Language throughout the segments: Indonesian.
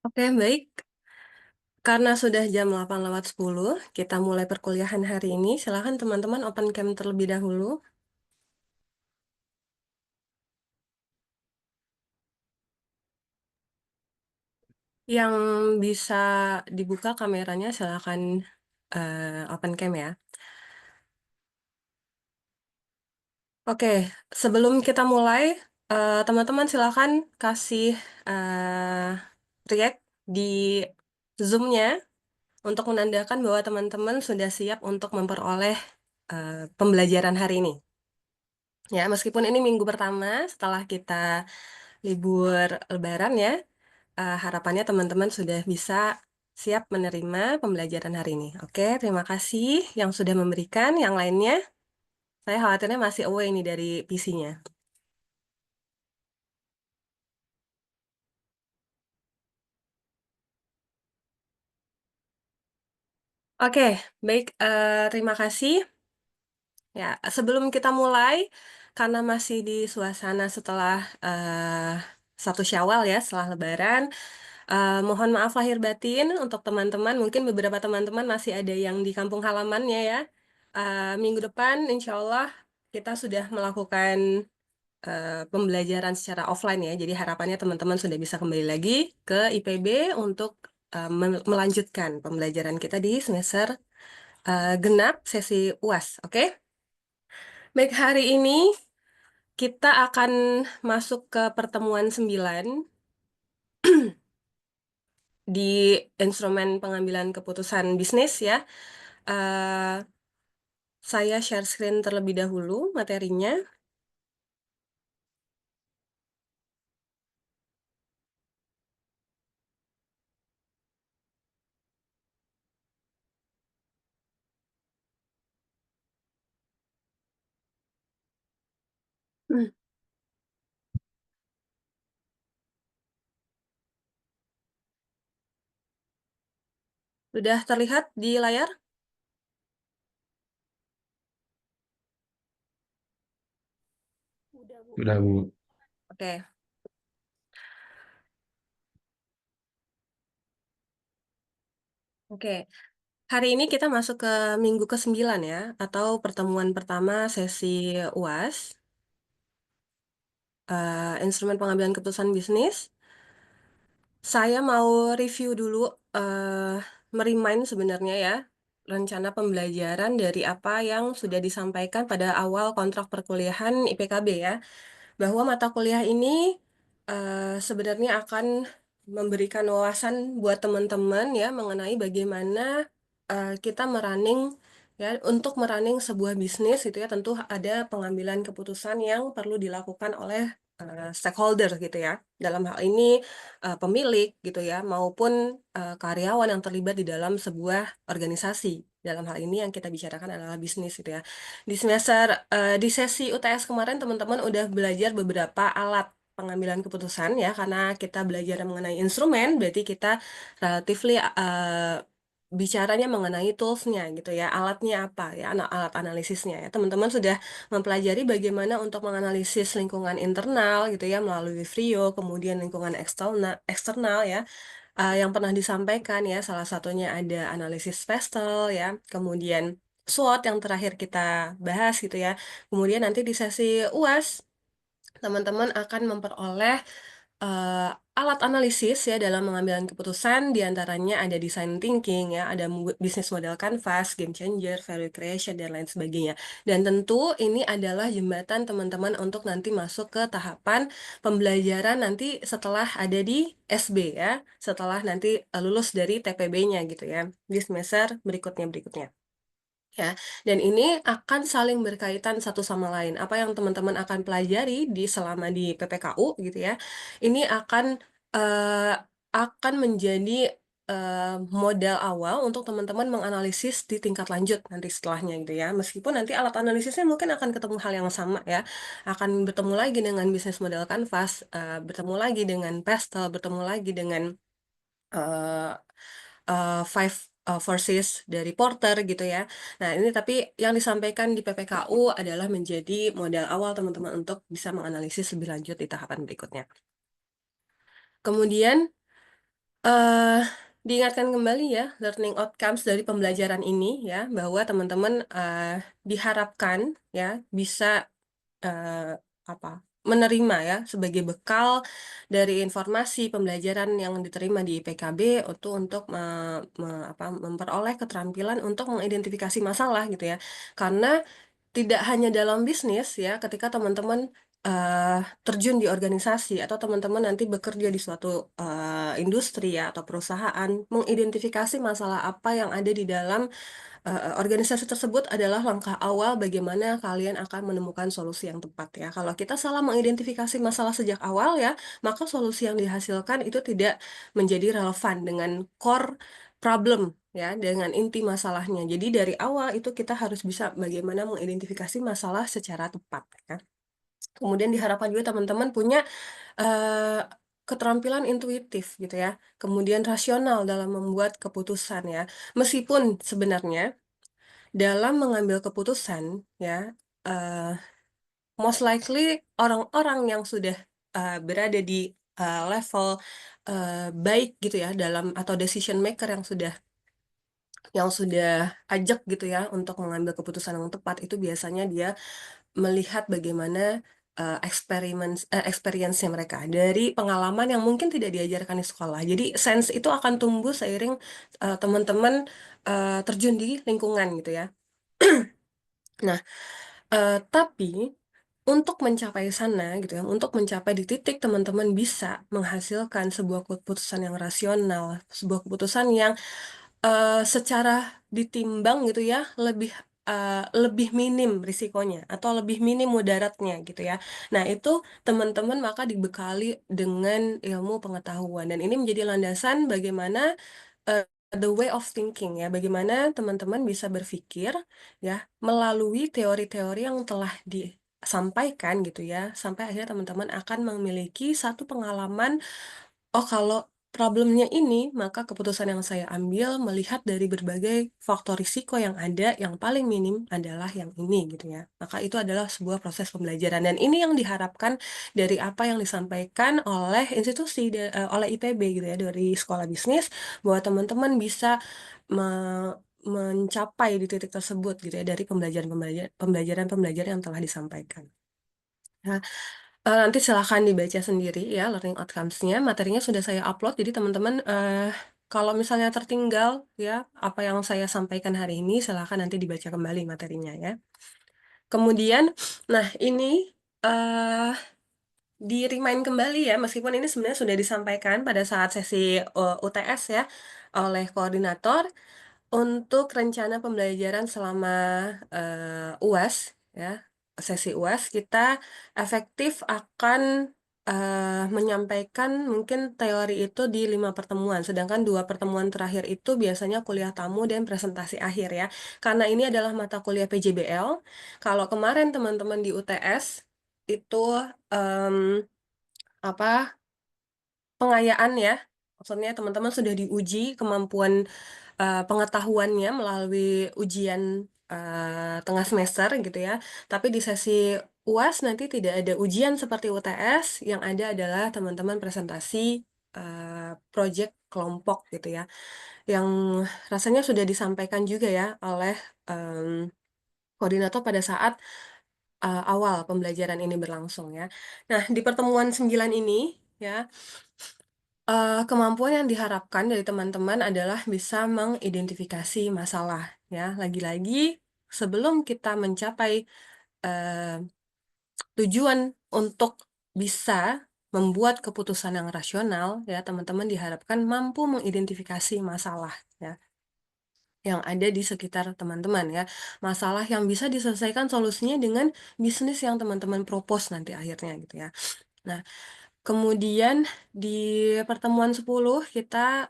Oke, baik. Karena sudah jam 8 lewat 10, kita mulai perkuliahan hari ini. Silakan teman-teman open cam terlebih dahulu. Yang bisa dibuka kameranya, silakan open cam ya. Oke, sebelum kita mulai, teman-teman silakan kasih eh, react di Zoom-nya untuk menandakan bahwa teman-teman sudah siap untuk memperoleh pembelajaran hari ini. Ya, meskipun ini minggu pertama setelah kita libur Lebaran ya, harapannya teman-teman sudah bisa siap menerima pembelajaran hari ini. Oke, terima kasih yang sudah memberikan. Yang lainnya, saya khawatirnya masih away nih dari PC-nya. Oke, baik. Terima kasih. Ya, sebelum kita mulai, karena masih di suasana setelah satu Syawal ya, setelah Lebaran, mohon maaf lahir batin untuk teman-teman. Mungkin beberapa teman-teman masih ada yang di kampung halamannya ya. Minggu depan, insya Allah kita sudah melakukan pembelajaran secara offline ya. Jadi harapannya teman-teman sudah bisa kembali lagi ke IPB untuk melanjutkan pembelajaran kita di semester genap sesi UAS. Oke? Baik, hari ini kita akan masuk ke pertemuan 9 di instrumen pengambilan keputusan bisnis ya. Eh, saya share screen terlebih dahulu materinya. Hmm. Sudah terlihat di layar? Udah, Bu. Udah, Bu. Oke, oke. Hari ini kita masuk ke minggu ke-9 ya, atau pertemuan pertama sesi UAS, instrumen pengambilan keputusan bisnis. Saya mau review dulu, eh merimain sebenarnya ya, rencana pembelajaran dari apa yang sudah disampaikan pada awal kontrak perkuliahan IPKB ya, bahwa mata kuliah ini sebenarnya akan memberikan wawasan buat teman-teman ya mengenai bagaimana kita merunning ya, untuk merunning sebuah bisnis itu ya tentu ada pengambilan keputusan yang perlu dilakukan oleh stakeholder gitu ya. Dalam hal ini pemilik gitu ya maupun karyawan yang terlibat di dalam sebuah organisasi. Dalam hal ini yang kita bicarakan adalah bisnis gitu ya. Di sesi UTS kemarin teman-teman udah belajar beberapa alat pengambilan keputusan ya karena kita belajar mengenai instrumen berarti kita relatively bicaranya mengenai toolsnya gitu ya, alatnya apa ya, alat analisisnya ya. Teman-teman sudah mempelajari bagaimana untuk menganalisis lingkungan internal gitu ya melalui Frio, kemudian lingkungan eksternal eksternal ya. Yang pernah disampaikan ya, salah satunya ada analisis Pestel ya, kemudian SWOT yang terakhir kita bahas gitu ya. Kemudian nanti di sesi UAS teman-teman akan memperoleh eh, alat analisis ya dalam mengambil keputusan, diantaranya ada design thinking ya, ada bisnis model canvas, game changer, value creation dan lain sebagainya. Dan tentu ini adalah jembatan teman-teman untuk nanti masuk ke tahapan pembelajaran nanti setelah ada di SB ya, setelah nanti lulus dari TPB-nya gitu ya, di semester berikutnya. Ya, dan ini akan saling berkaitan satu sama lain. Apa yang teman-teman akan pelajari di selama di PPKU gitu ya, ini eh, akan menjadi modal awal untuk teman-teman menganalisis di tingkat lanjut nanti setelahnya gitu ya. Meskipun nanti alat analisisnya mungkin akan ketemu hal yang sama ya, akan bertemu lagi dengan bisnis model canvas, bertemu lagi dengan pastel, bertemu lagi dengan eh, five forces dari Porter gitu ya. Nah, ini tapi yang disampaikan di PPKU adalah menjadi modal awal teman-teman untuk bisa menganalisis lebih lanjut di tahapan berikutnya. Kemudian, Eee, diingatkan kembali ya, learning outcomes dari pembelajaran ini ya, bahwa teman-teman, diharapkan ya, bisa apa, menerima ya, sebagai bekal dari informasi pembelajaran yang diterima di PKB untuk memperoleh keterampilan untuk mengidentifikasi masalah gitu ya. Karena tidak hanya dalam bisnis ya, ketika teman-teman, terjun di organisasi atau teman-teman nanti bekerja di suatu, industri ya atau perusahaan, mengidentifikasi masalah apa yang ada di dalam organisasi tersebut adalah langkah awal bagaimana kalian akan menemukan solusi yang tepat ya. Kalau kita salah mengidentifikasi masalah sejak awal ya, maka solusi yang dihasilkan itu tidak menjadi relevan dengan core problem ya, dengan inti masalahnya. Jadi dari awal itu kita harus bisa bagaimana mengidentifikasi masalah secara tepat ya. Kemudian diharapkan juga teman-teman punya eee, keterampilan intuitif gitu ya, kemudian rasional dalam membuat keputusan ya. Meskipun sebenarnya dalam mengambil keputusan ya, eee, most likely orang-orang yang sudah, berada di, level, baik gitu ya dalam atau decision maker yang sudah ajak gitu ya untuk mengambil keputusan yang tepat itu biasanya dia melihat bagaimana, experience-nya mereka dari pengalaman yang mungkin tidak diajarkan di sekolah. Jadi sense itu akan tumbuh seiring, teman-teman, terjun di lingkungan gitu ya. Nah, tapi untuk mencapai sana gitu ya, untuk mencapai di titik teman-teman bisa menghasilkan sebuah keputusan yang rasional, sebuah keputusan yang, secara ditimbang gitu ya, lebih minim risikonya atau lebih minim mudaratnya gitu ya. Nah itu teman-teman maka dibekali dengan ilmu pengetahuan dan ini menjadi landasan bagaimana, eee, the way of thinking ya, bagaimana teman-teman bisa berpikir ya, melalui teori-teori yang telah disampaikan gitu ya, sampai akhirnya teman-teman akan memiliki satu pengalaman, "Oh kalau problemnya ini, maka keputusan yang saya ambil melihat dari berbagai faktor risiko yang ada, yang paling minim adalah yang ini," gitu ya. Maka itu adalah sebuah proses pembelajaran dan ini yang diharapkan dari apa yang disampaikan oleh institusi, oleh IPB gitu ya, dari sekolah bisnis, bahwa teman-teman bisa me mencapai di titik tersebut gitu ya, dari pembelajaran-pembelajaran yang telah disampaikan. Nah, nanti silahkan dibaca sendiri ya learning outcomes-nya, materinya sudah saya upload, jadi teman-teman, kalau misalnya tertinggal ya, apa yang saya sampaikan hari ini, silahkan nanti dibaca kembali materinya ya. Kemudian, nah ini, eee, di-remind kembali ya, meskipun ini sebenarnya sudah disampaikan pada saat sesi, UTS ya, oleh koordinator, untuk rencana pembelajaran selama, UAS ya, sesi UAS kita efektif akan, menyampaikan mungkin teori itu di 5 pertemuan, sedangkan 2 pertemuan terakhir itu biasanya kuliah tamu dan presentasi akhir ya. Karena ini adalah mata kuliah PJBL, kalau kemarin teman-teman di UTS itu, mmm, apa, pengayaan ya, maksudnya teman-teman sudah diuji kemampuan pengetahuannya melalui ujian, tengah semester gitu ya. Tapi di sesi UAS nanti tidak ada ujian seperti UTS, yang ada adalah teman-teman presentasi, projek kelompok gitu ya. Yang rasanya sudah disampaikan juga ya oleh, koordinator pada saat, awal pembelajaran ini berlangsung ya. Nah di pertemuan 9 ini ya, kemampuan yang diharapkan dari teman-teman adalah bisa mengidentifikasi masalah, ya. Lagi-lagi sebelum kita mencapai, eee, tujuan untuk bisa membuat keputusan yang rasional, ya, teman-teman diharapkan mampu mengidentifikasi masalah, ya, yang ada di sekitar teman-teman, ya. Masalah yang bisa diselesaikan solusinya dengan bisnis yang teman-teman propose nanti akhirnya, gitu ya. Nah, kemudian di pertemuan 10 kita,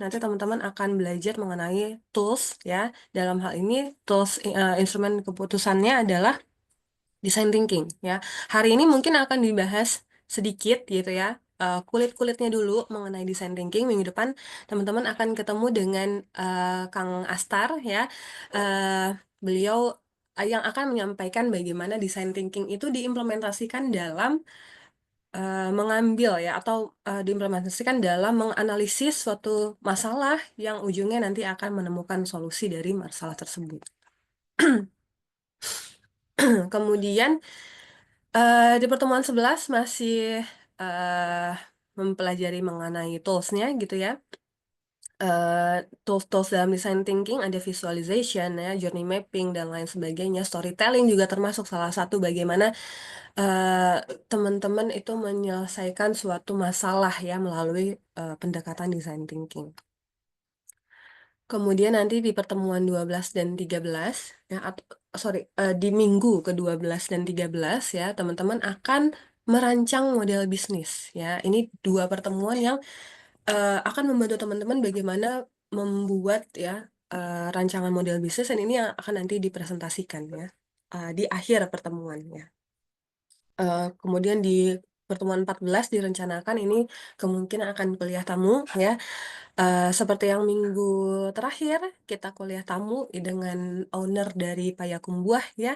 nanti teman-teman akan belajar mengenai tools ya, dalam hal ini tools, instrumen keputusannya adalah design thinking ya. Hari ini mungkin akan dibahas sedikit gitu ya, kulit-kulitnya dulu mengenai design thinking, minggu depan teman-teman akan ketemu dengan, Kang Astar ya, beliau, yang akan menyampaikan bagaimana design thinking itu diimplementasikan dalam mengambil ya atau, diimplementasikan dalam menganalisis suatu masalah yang ujungnya nanti akan menemukan solusi dari masalah tersebut. Kemudian, di pertemuan 11 masih, mempelajari mengenai tools-nya gitu ya. Tools-tools dalam design thinking ada visualization ya, journey mapping dan lain sebagainya, storytelling juga termasuk salah satu bagaimana, eee, teman-teman itu menyelesaikan suatu masalah ya melalui, pendekatan design thinking. Kemudian nanti di pertemuan 12 dan 13 ya di minggu ke-12 dan 13 ya, teman-teman akan merancang model bisnis ya. Ini 2 pertemuan yang akan membantu teman-teman bagaimana membuat ya, rancangan model bisnis dan ini yang akan nanti dipresentasikan ya, di akhir pertemuan ya. Kemudian di pertemuan 14 direncanakan ini kemungkinan akan kuliah tamu ya, seperti yang minggu terakhir kita kuliah tamu dengan owner dari Payakumbuh ya,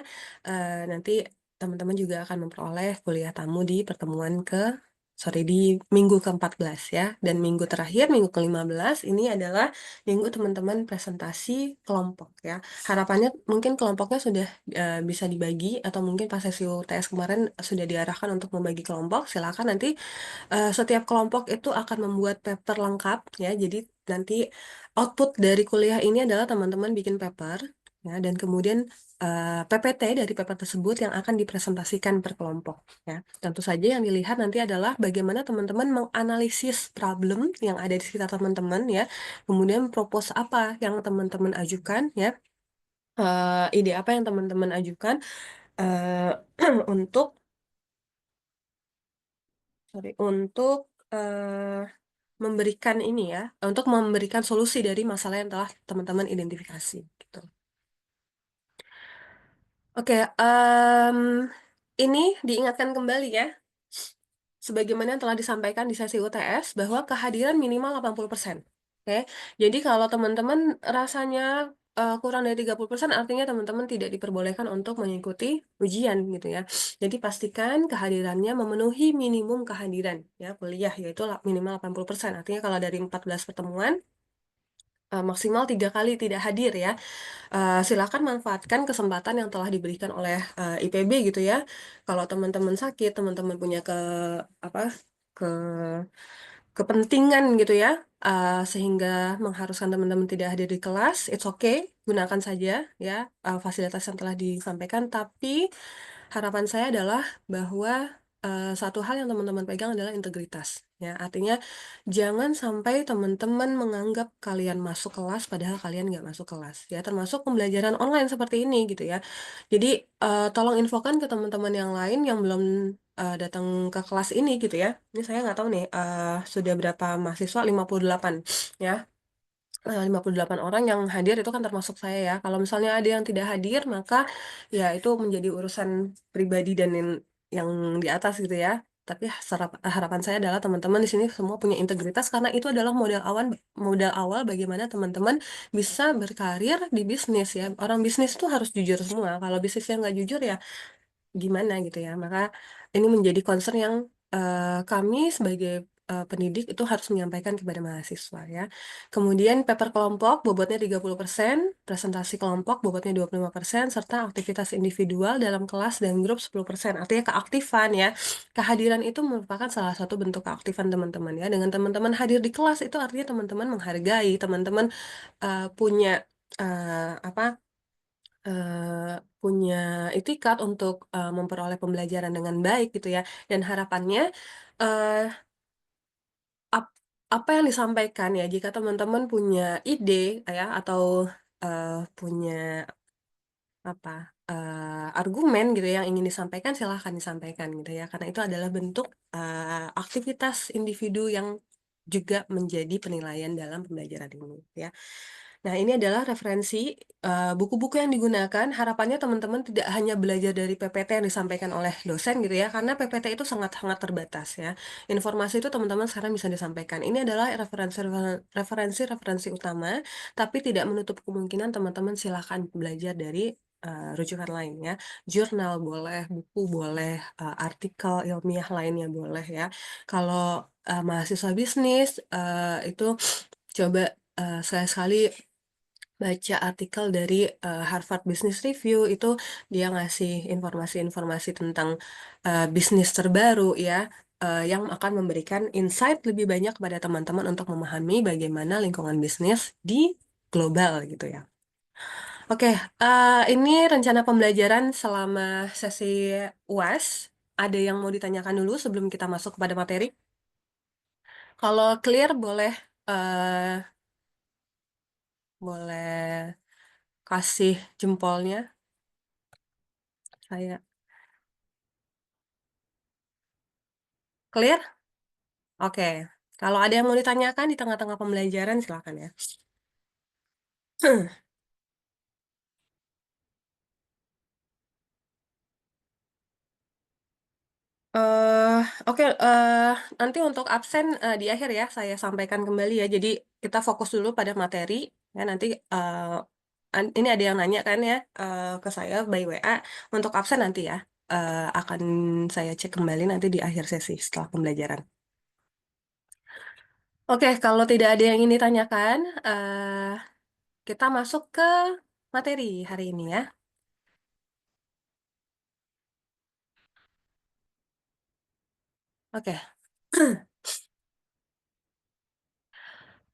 nanti teman-teman juga akan memperoleh kuliah tamu di pertemuan di minggu ke-14 ya, dan minggu terakhir, minggu ke-15 ini adalah minggu teman-teman presentasi kelompok ya. Harapannya mungkin kelompoknya sudah, bisa dibagi atau mungkin pas sesi UTS kemarin sudah diarahkan untuk membagi kelompok, silakan nanti setiap kelompok itu akan membuat paper lengkap ya, jadi nanti output dari kuliah ini adalah teman-teman bikin paper ya, dan kemudian, PPT dari paper tersebut yang akan dipresentasikan per kelompok ya. Tentu saja yang dilihat nanti adalah bagaimana teman-teman menganalisis problem yang ada di sekitar teman-teman ya, kemudian propose apa yang teman-teman ajukan ya, ide apa yang teman-teman ajukan, eee, untuk untuk, memberikan ini ya, untuk memberikan solusi dari masalah yang telah teman-teman identifikasi, gitu. Oke, ini diingatkan kembali ya, sebagaimana yang telah disampaikan di sesi UTS bahwa kehadiran minimal 80%, oke. Jadi kalau teman-teman rasanya, kurang dari 30% artinya teman-teman tidak diperbolehkan untuk mengikuti ujian gitu ya. Jadi pastikan kehadirannya memenuhi minimum kehadiran ya kuliah, yaitu minimal 80%. Artinya kalau dari 14 pertemuan, maksimal 3 kali tidak hadir ya. Silakan manfaatkan kesempatan yang telah diberikan oleh, IPB gitu ya. Kalau teman-teman sakit, teman-teman punya apa, ke kepentingan gitu ya, sehingga mengharuskan teman-teman tidak hadir di kelas, it's okay, gunakan saja ya, fasilitas yang telah disampaikan. Tapi harapan saya adalah bahwa, satu hal yang teman-teman pegang adalah integritas, ya. Artinya jangan sampai teman-teman menganggap kalian masuk kelas padahal kalian nggak masuk kelas, ya. Termasuk pembelajaran online seperti ini gitu ya. Jadi, tolong infokan ke teman-teman yang lain yang belum, datang ke kelas ini gitu ya. Ini saya nggak tahu nih, sudah berapa mahasiswa, 58 ya. 58 orang yang hadir itu kan termasuk saya ya. Kalau misalnya ada yang tidak hadir, maka ya itu menjadi urusan pribadi dan yang di atas gitu ya. Tapi harapan saya adalah teman-teman di sini semua punya integritas karena itu adalah modal awal bagaimana teman-teman bisa berkarir di bisnis ya. Orang bisnis itu harus jujur semua. Kalau bisnisnya nggak jujur ya gimana gitu ya. Maka ini menjadi concern yang, kami sebagai, pendidik itu harus menyampaikan kepada mahasiswa ya. Kemudian paper kelompok bobotnya 30%, presentasi kelompok bobotnya 25%, serta aktivitas individual dalam kelas dan grup 10%. Artinya keaktifan ya. Kehadiran itu merupakan salah satu bentuk keaktifan teman-teman ya. Dengan teman-teman hadir di kelas itu artinya teman-teman menghargai, teman-teman, punya, apa, punya itikad untuk, memperoleh pembelajaran dengan baik gitu ya, dan harapannya, eee, ap apa yang disampaikan ya, jika teman-teman punya ide ya atau, punya apa, argumen gitu ya yang ingin disampaikan, silahkan disampaikan gitu ya, karena itu adalah bentuk, aktivitas individu yang juga menjadi penilaian dalam pembelajaran ini ya. Nah, ini adalah referensi, buku-buku yang digunakan, harapannya teman-teman tidak hanya belajar dari PPT yang disampaikan oleh dosen gitu ya, karena PPT itu sangat-sangat terbatas ya. Informasi itu teman-teman sekarang bisa disampaikan. Ini adalah referensi-referensi utama, tapi tidak menutup kemungkinan teman-teman silakan belajar dari, rujukan lainnya, jurnal boleh, buku boleh, artikel ilmiah lainnya boleh ya. Kalau, mahasiswa bisnis, itu coba, sekali-sekali baca artikel dari, Harvard Business Review, itu dia ngasih informasi-informasi tentang, bisnis terbaru ya, yang akan memberikan insight lebih banyak kepada teman-teman untuk memahami bagaimana lingkungan bisnis di global gitu ya. Oke, ini rencana pembelajaran selama sesi UAS. Ada yang mau ditanyakan dulu sebelum kita masuk kepada materi? Kalau clear boleh, eh, boleh kasih jempolnya. Saya clear? Oke. Kalau ada yang mau ditanyakan di tengah-tengah pembelajaran, silakan ya. Eh, oke, nanti untuk absen di akhir ya, saya sampaikan kembali ya. Jadi kita fokus dulu pada materi. Ya, nanti ini ada yang nanya kan ya ke saya by WA. Untuk absen nanti ya, akan saya cek kembali nanti di akhir sesi setelah pembelajaran. Oke, kalau tidak ada yang ingin ditanyakan, kita masuk ke materi hari ini ya. Oke.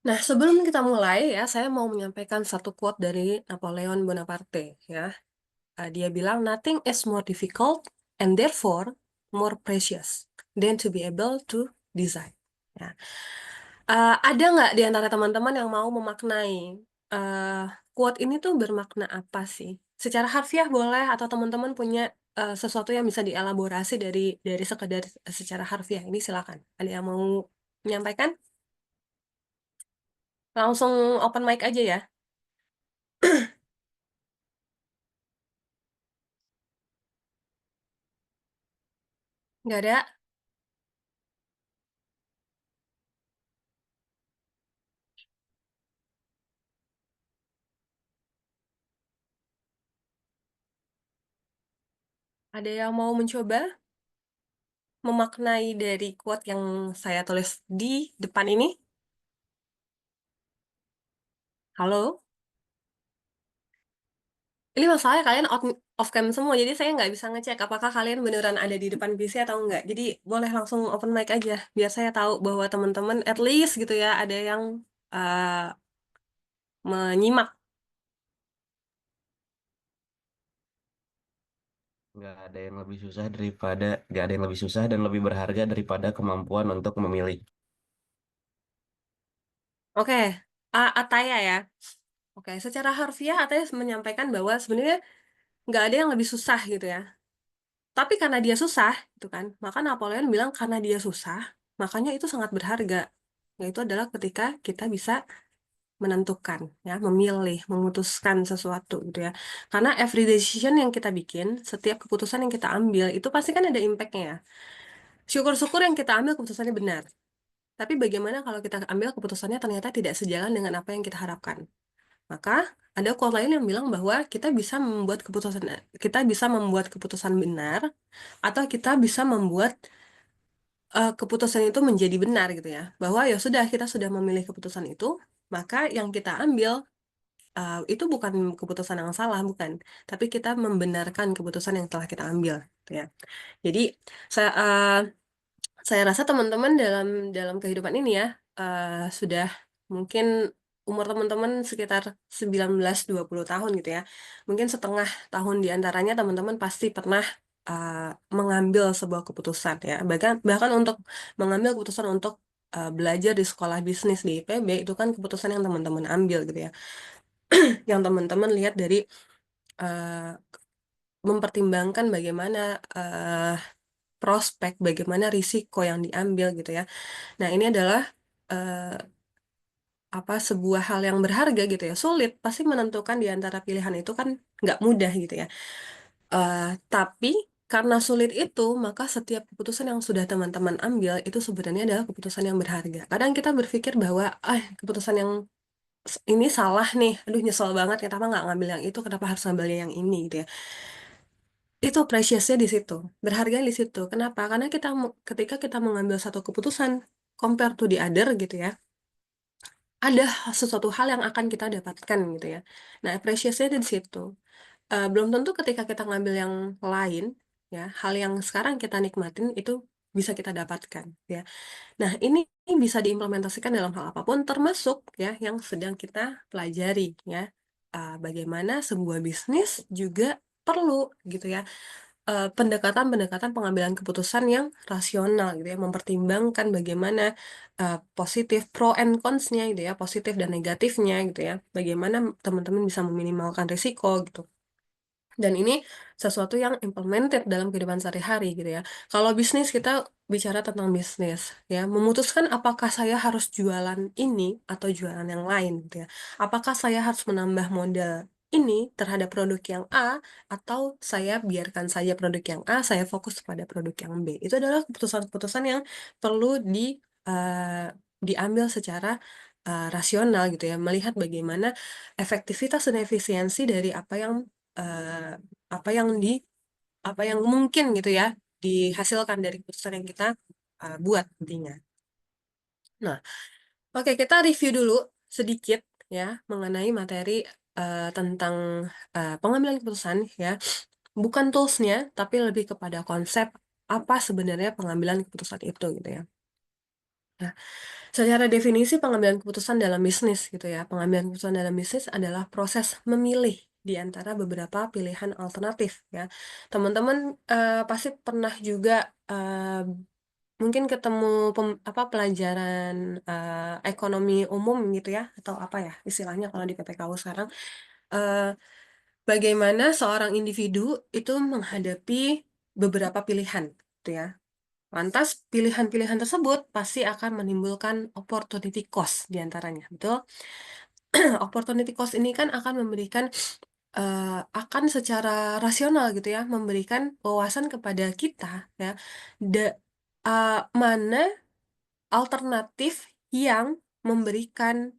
Nah, sebelum kita mulai ya, saya mau menyampaikan satu quote dari Napoleon Bonaparte ya. Dia bilang, "Nothing is more difficult and therefore more precious than to be able to design." Ya. Ada nggak di antara teman-teman yang mau memaknai eh, quote ini tuh bermakna apa sih? Secara harfiah boleh atau teman-teman punya sesuatu yang bisa dielaborasi dari sekedar secara harfiah ini silakan. Ada yang mau menyampaikan? Langsung open mic aja ya. Nggak ada? Ada yang mau mencoba memaknai dari quote yang saya tulis di depan ini? Halo? Ini masalahnya kalian out of cam semua, jadi saya nggak bisa ngecek apakah kalian beneran ada di depan PC atau enggak. Jadi boleh langsung open mic aja, biar saya tahu bahwa teman-teman at least gitu ya, ada yang uh, menyimak. Nggak ada yang lebih susah dan lebih berharga daripada kemampuan untuk memilih. Oke, Ataya ya. Oke, secara harfiah Ataya menyampaikan bahwa sebenarnya nggak ada yang lebih susah gitu ya. Tapi karena dia susah, gitu kan, maka Napoleon bilang karena dia susah, makanya itu sangat berharga. Yaitu adalah ketika kita bisa menentukan, ya, memilih, memutuskan sesuatu, gitu ya. Karena every decision yang kita bikin, setiap keputusan yang kita ambil, itu pasti kan ada impact-nya ya. Syukur-syukur yang kita ambil keputusannya benar. Tapi bagaimana kalau kita ambil keputusannya ternyata tidak sejalan dengan apa yang kita harapkan? Maka ada quote lain yang bilang bahwa kita bisa membuat keputusan benar atau kita bisa membuat keputusan itu menjadi benar gitu ya. Bahwa ya sudah kita sudah memilih keputusan itu, maka yang kita ambil itu bukan keputusan yang salah, bukan. Tapi kita membenarkan keputusan yang telah kita ambil gitu ya. Jadi saya eh, saya rasa teman-teman dalam dalam kehidupan ini ya sudah mungkin umur teman-teman sekitar 19-20 tahun gitu ya. Mungkin setengah tahun di antaranya teman-teman pasti pernah uh, mengambil sebuah keputusan ya. Bahkan bahkan untuk mengambil keputusan untuk belajar di sekolah bisnis di IPB itu kan keputusan yang teman-teman ambil gitu ya. Yang teman-teman lihat dari uh, mempertimbangkan bagaimana uh, prospek, bagaimana risiko yang diambil gitu ya. Nah, ini adalah eh, apa sebuah hal yang berharga gitu ya. Sulit, pasti menentukan di antara pilihan itu kan nggak mudah gitu ya. Tapi karena sulit itu, maka setiap keputusan yang sudah teman-teman ambil itu sebenarnya adalah keputusan yang berharga. Kadang kita berpikir bahwa, keputusan yang ini salah nih, aduh nyesel banget kenapa nggak ngambil yang itu, kenapa harus ngambil yang ini gitu ya. Itu preciousnya di situ, berharga di situ. Kenapa? Karena ketika kita mengambil satu keputusan compare to the other gitu ya, ada sesuatu hal yang akan kita dapatkan gitu ya. Nah, preciousnya di situ. Belum tentu ketika kita ngambil yang lain, ya, hal yang sekarang kita nikmatin itu bisa kita dapatkan, ya. Nah, ini bisa diimplementasikan dalam hal apapun, termasuk ya yang sedang kita pelajari, ya. Bagaimana sebuah bisnis juga perlu gitu ya, pendekatan-pendekatan pengambilan keputusan yang rasional gitu ya, mempertimbangkan bagaimana positif pro and cons-nya gitu ya, positif dan negatifnya gitu ya, bagaimana teman-teman bisa meminimalkan risiko gitu. Dan ini sesuatu yang implemented dalam kehidupan sehari-hari gitu ya. Kalau bisnis kita bicara tentang bisnis ya, memutuskan apakah saya harus jualan ini atau jualan yang lain gitu ya. Apakah saya harus menambah modal ini terhadap produk yang A atau saya biarkan saja produk yang A, saya fokus pada produk yang B. Itu adalah keputusan-keputusan yang perlu eh, diambil secara rasional gitu ya, melihat bagaimana efektivitas dan efisiensi dari eh, apa yang apa yang mungkin gitu ya dihasilkan dari keputusan yang kita buat nantinya. Nah, oke, kita review dulu sedikit ya mengenai materi tentang pengambilan keputusan ya. Bukan toolsnya, tapi lebih kepada konsep apa sebenarnya pengambilan keputusan itu gitu ya. Nah, secara definisi pengambilan keputusan dalam bisnis gitu ya. Pengambilan keputusan dalam bisnis adalah proses memilih di antara beberapa pilihan alternatif ya. Teman-teman pasti pernah juga mungkin ketemu pelajaran ekonomi umum gitu ya, atau apa ya istilahnya kalau di PPKU sekarang. Eh, Bagaimana seorang individu itu menghadapi beberapa pilihan gitu ya. Lantas pilihan-pilihan tersebut pasti akan menimbulkan opportunity cost di antaranya, betul? Opportunity cost ini kan akan memberikan akan secara rasional gitu ya, memberikan wawasan kepada kita ya, da, mana alternatif yang memberikan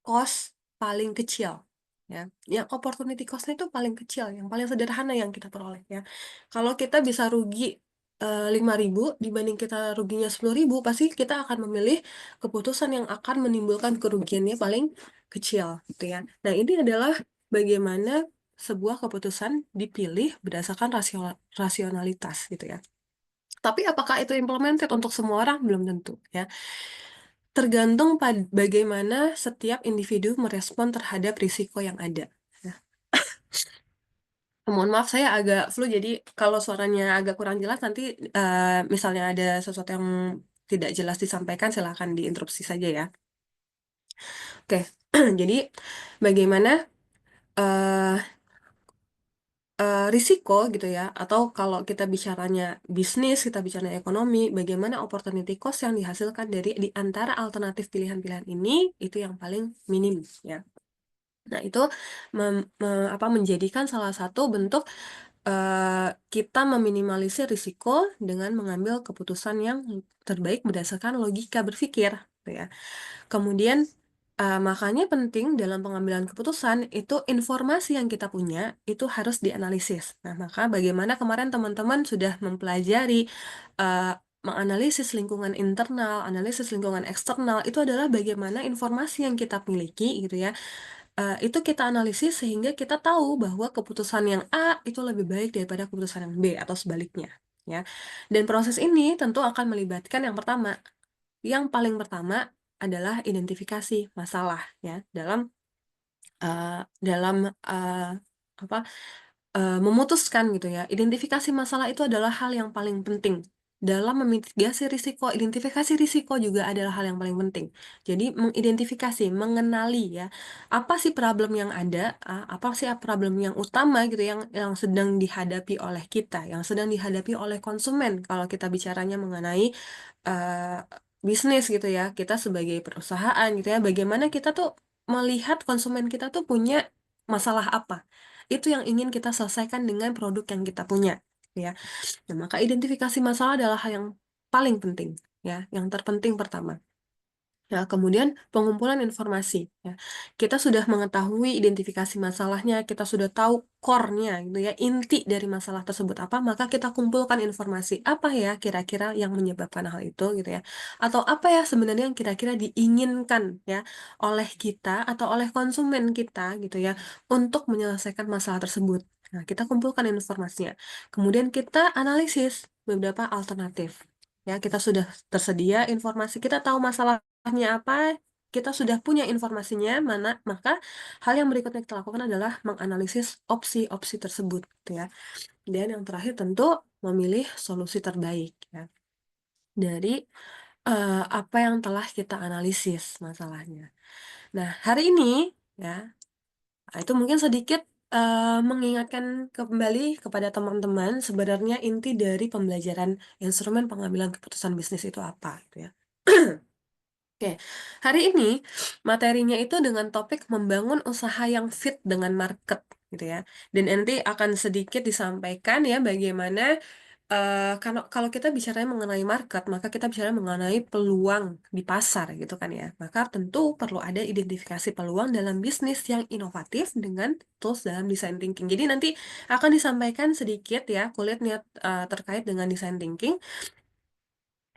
cost paling kecil ya, yang opportunity cost-nya itu paling kecil, yang paling sederhana yang kita peroleh ya. Kalau kita bisa rugi 5.000 dibanding kita ruginya 10.000, pasti kita akan memilih keputusan yang akan menimbulkan kerugiannya paling kecil gitu ya. Nah, ini adalah bagaimana sebuah keputusan dipilih berdasarkan rasionalitas gitu ya. Tapi apakah itu implemented untuk semua orang? Belum tentu ya. Tergantung pada bagaimana setiap individu merespon terhadap risiko yang ada. Nah, mohon maaf saya agak flu, jadi kalau suaranya agak kurang jelas nanti misalnya ada sesuatu yang tidak jelas disampaikan silahkan diinterupsi saja ya. Oke, jadi bagaimana eh, risiko gitu ya, atau kalau kita bicaranya bisnis, kita bicara ekonomi, bagaimana opportunity cost yang dihasilkan dari di antara alternatif pilihan-pilihan ini itu yang paling minim ya. Nah, itu menjadikan salah satu bentuk kita meminimalisir risiko dengan mengambil keputusan yang terbaik berdasarkan logika berpikir, gitu ya. Kemudian, makanya penting dalam pengambilan keputusan itu informasi yang kita punya itu harus dianalisis. Nah, maka bagaimana kemarin teman-teman sudah mempelajari menganalisis lingkungan internal, analisis lingkungan eksternal, itu adalah bagaimana informasi yang kita miliki gitu ya, itu kita analisis sehingga kita tahu bahwa keputusan yang A itu lebih baik daripada keputusan yang B atau sebaliknya, ya. Dan proses ini tentu akan melibatkan yang pertama, yang paling pertama adalah identifikasi masalah, ya, uh, dalam apa memutuskan gitu ya. Identifikasi masalah itu adalah hal yang paling penting. Dalam memitigasi risiko, identifikasi risiko juga adalah hal yang paling penting. Jadi mengidentifikasi, mengenali ya, apa sih problem yang ada, apa sih problem yang utama gitu yang sedang dihadapi oleh kita, yang sedang dihadapi oleh konsumen. Kalau kita bicaranya mengenai uh, bisnis gitu ya, kita sebagai perusahaan gitu ya, bagaimana kita tuh melihat konsumen kita tuh punya masalah apa, itu yang ingin kita selesaikan dengan produk yang kita punya, ya. Nah, maka identifikasi masalah adalah hal yang paling penting, ya, yang terpenting pertama. Ya, kemudian pengumpulan informasi, ya. Kita sudah mengetahui identifikasi masalahnya, kita sudah tahu core-nya gitu ya, inti dari masalah tersebut apa, maka kita kumpulkan informasi apa ya kira-kira yang menyebabkan hal itu gitu ya. Atau apa ya sebenarnya yang kira-kira diinginkan ya oleh kita atau oleh konsumen kita gitu ya untuk menyelesaikan masalah tersebut. Nah, kita kumpulkan informasinya. Kemudian kita analisis beberapa alternatif. Ya, kita sudah tersedia informasi, kita tahu masalah apa, kita sudah punya informasinya, maka hal yang berikutnya kita lakukan adalah menganalisis opsi-opsi tersebut, gitu ya. Dan yang terakhir tentu memilih solusi terbaik, ya, dari apa yang telah kita analisis masalahnya. Nah, hari ini, ya, itu mungkin sedikit mengingatkan kembali kepada teman-teman sebenarnya inti dari pembelajaran instrumen pengambilan keputusan bisnis itu apa, gitu ya. Oke, hari ini materinya itu dengan topik membangun usaha yang fit dengan market gitu ya. Dan nanti akan sedikit disampaikan ya bagaimana kalau kalau kita bicara mengenai market, maka kita bicara mengenai peluang di pasar gitu kan ya. Maka tentu perlu ada identifikasi peluang dalam bisnis yang inovatif dengan tools dalam design thinking. Jadi nanti akan disampaikan sedikit ya kulit niat terkait dengan design thinking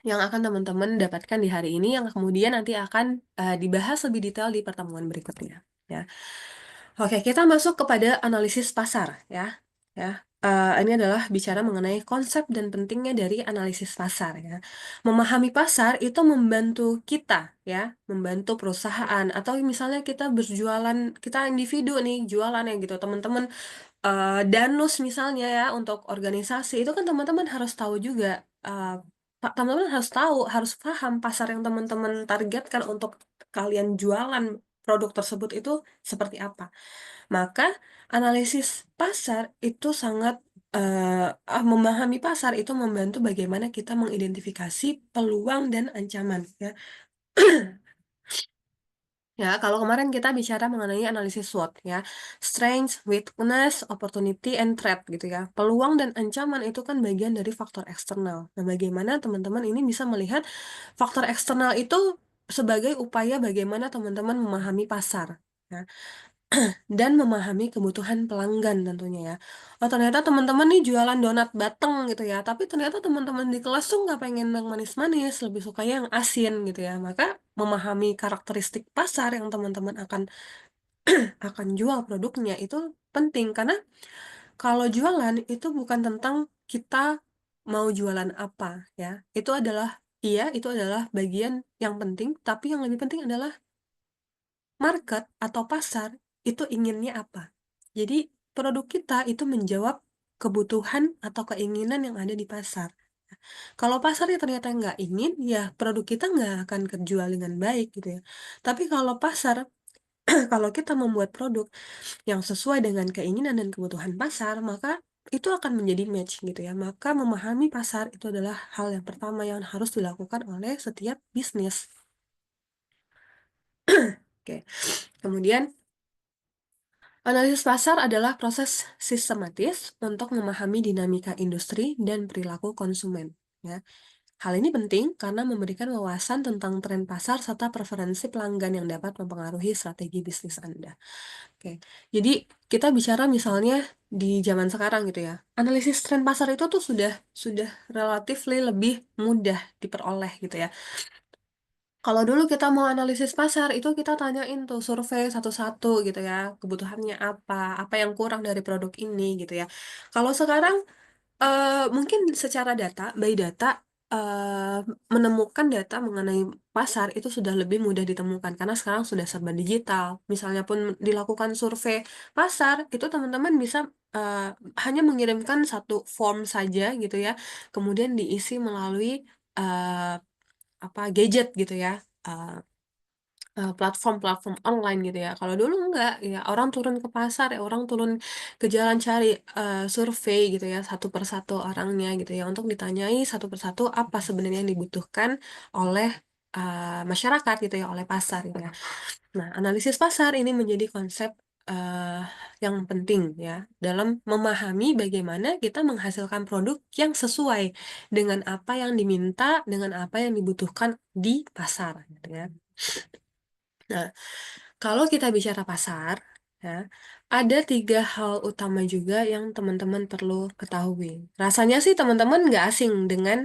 yang akan teman-teman dapatkan di hari ini yang kemudian nanti akan dibahas lebih detail di pertemuan berikutnya ya. Oke, kita masuk kepada analisis pasar ya. Ya. Ini adalah bicara mengenai konsep dan pentingnya dari analisis pasar ya. Memahami pasar itu membantu kita ya, membantu perusahaan atau misalnya kita berjualan, kita individu nih jualan ya gitu, teman-teman danus misalnya ya untuk organisasi itu kan teman-teman harus tahu juga teman-teman harus tahu harus paham pasar yang teman-teman targetkan untuk kalian jualan produk tersebut itu seperti apa. Maka analisis pasar itu sangat memahami pasar itu membantu bagaimana kita mengidentifikasi peluang dan ancaman ya. Ya, kalau kemarin kita bicara mengenai analisis SWOT ya, strength, weakness, opportunity, and threat gitu ya. Peluang dan ancaman itu kan bagian dari faktor eksternal. Nah, bagaimana teman-teman ini bisa melihat faktor eksternal itu sebagai upaya bagaimana teman-teman memahami pasar. Ya, dan memahami kebutuhan pelanggan tentunya ya. Oh ternyata teman-teman nih jualan donat batang gitu ya, tapi ternyata teman-teman di kelas tuh nggak pengen yang manis-manis, lebih sukanya yang asin gitu ya. Maka memahami karakteristik pasar yang teman-teman akan jual produknya itu penting karena kalau jualan itu bukan tentang kita mau jualan apa ya. Itu adalah iya, itu adalah bagian yang penting, tapi yang lebih penting adalah market atau pasar itu inginnya apa. Jadi produk kita itu menjawab kebutuhan atau keinginan yang ada di pasar. Kalau pasarnya ternyata nggak ingin, ya produk kita nggak akan kejual dengan baik gitu ya. Tapi kalau pasar, kalau kita membuat produk yang sesuai dengan keinginan dan kebutuhan pasar, maka itu akan menjadi match gitu ya. Maka memahami pasar itu adalah hal yang pertama yang harus dilakukan oleh setiap bisnis. Oke. Kemudian analisis pasar adalah proses sistematis untuk memahami dinamika industri dan perilaku konsumen. Ya. Hal ini penting karena memberikan wawasan tentang tren pasar serta preferensi pelanggan yang dapat mempengaruhi strategi bisnis Anda. Oke, jadi kita bicara misalnya di zaman sekarang gitu ya. Analisis tren pasar itu tuh sudah relatif lebih mudah diperoleh gitu ya. Kalau dulu kita mau analisis pasar, itu kita tanyain tuh survei satu-satu gitu ya, kebutuhannya apa yang kurang dari produk ini gitu ya. Kalau sekarang mungkin secara data, by data, menemukan data mengenai pasar itu sudah lebih mudah ditemukan karena sekarang sudah serba digital. Misalnya pun dilakukan survei pasar, itu teman-teman bisa eh, hanya mengirimkan satu form saja gitu ya, kemudian diisi melalui eh, apa gadget gitu ya. eh, platform-platform online gitu ya. Kalau dulu enggak, ya orang turun ke pasar, ya orang turun ke jalan cari survei gitu ya, satu persatu orangnya gitu ya, untuk ditanyai satu persatu apa sebenarnya yang dibutuhkan oleh masyarakat gitu ya, oleh pasar gitu ya. Nah, analisis pasar ini menjadi konsep eh, yang penting ya dalam memahami bagaimana kita menghasilkan produk yang sesuai dengan apa yang diminta, dengan apa yang dibutuhkan di pasar gitu ya. Nah, kalau kita bicara pasar, ya, ada tiga hal utama juga yang teman-teman perlu ketahui. Rasanya sih teman-teman nggak asing dengan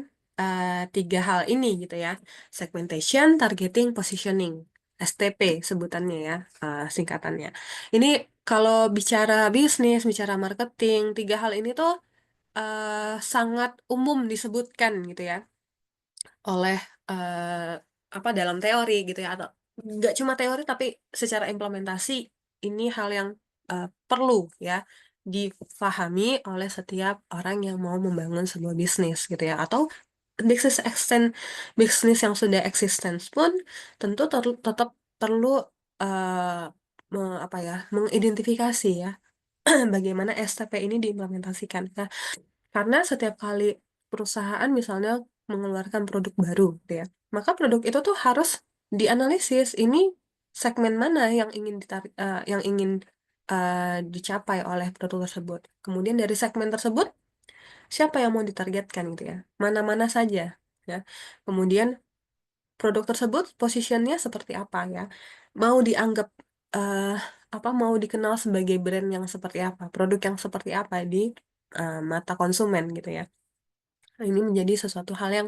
tiga hal ini gitu ya. Segmentation, targeting, positioning. STP sebutannya ya, singkatannya. Ini kalau bicara bisnis, bicara marketing, tiga hal ini tuh sangat umum disebutkan gitu ya oleh apa dalam teori gitu ya atau nggak cuma teori tapi secara implementasi ini hal yang perlu ya difahami oleh setiap orang yang mau membangun sebuah bisnis gitu ya atau bisnis extend bisnis yang sudah existence pun tentu tetap perlu apa ya mengidentifikasi ya bagaimana STP ini diimplementasikan. Nah, karena setiap kali perusahaan misalnya mengeluarkan produk baru, gitu ya, maka produk itu tuh harus dianalisis. Ini segmen mana yang ingin yang ingin dicapai oleh produk tersebut. Kemudian dari segmen tersebut, siapa yang mau ditargetkan gitu ya? Mana-mana saja, ya. Kemudian produk tersebut positionnya seperti apa ya? Mau dianggap eh, apa? Mau dikenal sebagai brand yang seperti apa? Produk yang seperti apa di mata konsumen gitu ya? Nah, ini menjadi sesuatu hal yang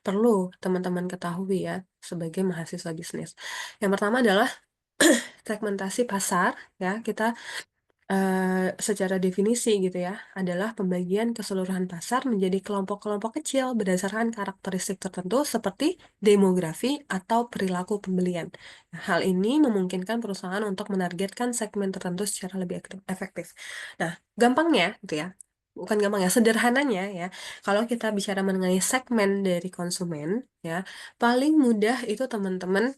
perlu teman-teman ketahui ya sebagai mahasiswa bisnis. Yang pertama adalah segmentasi pasar ya. Kita secara definisi gitu ya adalah pembagian keseluruhan pasar menjadi kelompok-kelompok kecil berdasarkan karakteristik tertentu seperti demografi atau perilaku pembelian. Nah, hal ini memungkinkan perusahaan untuk menargetkan segmen tertentu secara lebih efektif. Nah, gampangnya gitu ya. Bukan gampang ya, sederhananya ya. Kalau kita bicara mengenai segmen dari konsumen, ya, paling mudah itu teman-teman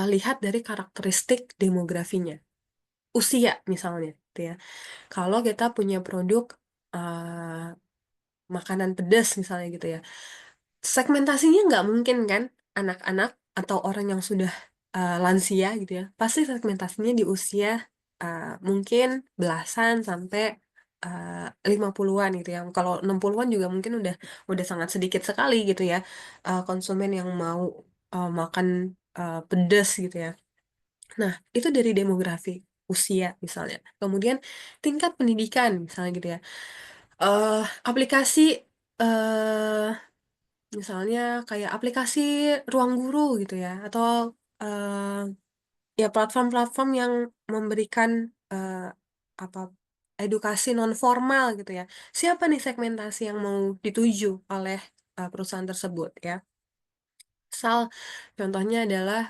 lihat dari karakteristik demografinya. Usia misalnya, gitu ya. Kalau kita punya produk makanan pedas misalnya gitu ya, segmentasinya nggak mungkin kan anak-anak atau orang yang sudah lansia gitu ya. Pasti segmentasinya di usia mungkin belasan sampai 50-an gitu ya. Kalau 60-an juga mungkin udah sangat sedikit sekali gitu ya konsumen yang mau makan pedas gitu ya. Nah, itu dari demografi, usia misalnya. Kemudian tingkat pendidikan misalnya gitu ya. eh Aplikasi eh misalnya kayak aplikasi ruang guru gitu ya, atau ya platform-platform yang memberikan apa edukasi non formal gitu ya. Siapa nih segmentasi yang mau dituju oleh perusahaan tersebut ya? Misal contohnya adalah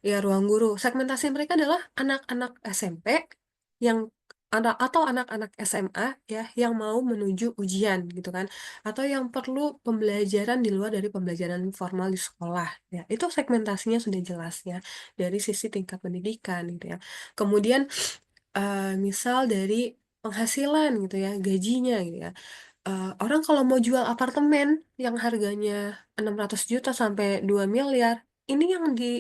ya ruang guru. Segmentasi mereka adalah anak-anak SMP yang atau anak-anak SMA ya yang mau menuju ujian gitu kan atau yang perlu pembelajaran di luar dari pembelajaran formal di sekolah ya itu segmentasinya sudah jelas ya dari sisi tingkat pendidikan gitu ya kemudian misal dari penghasilan gitu ya gajinya gitu ya. Orang kalau mau jual apartemen yang harganya 600 juta sampai 2 miliar, ini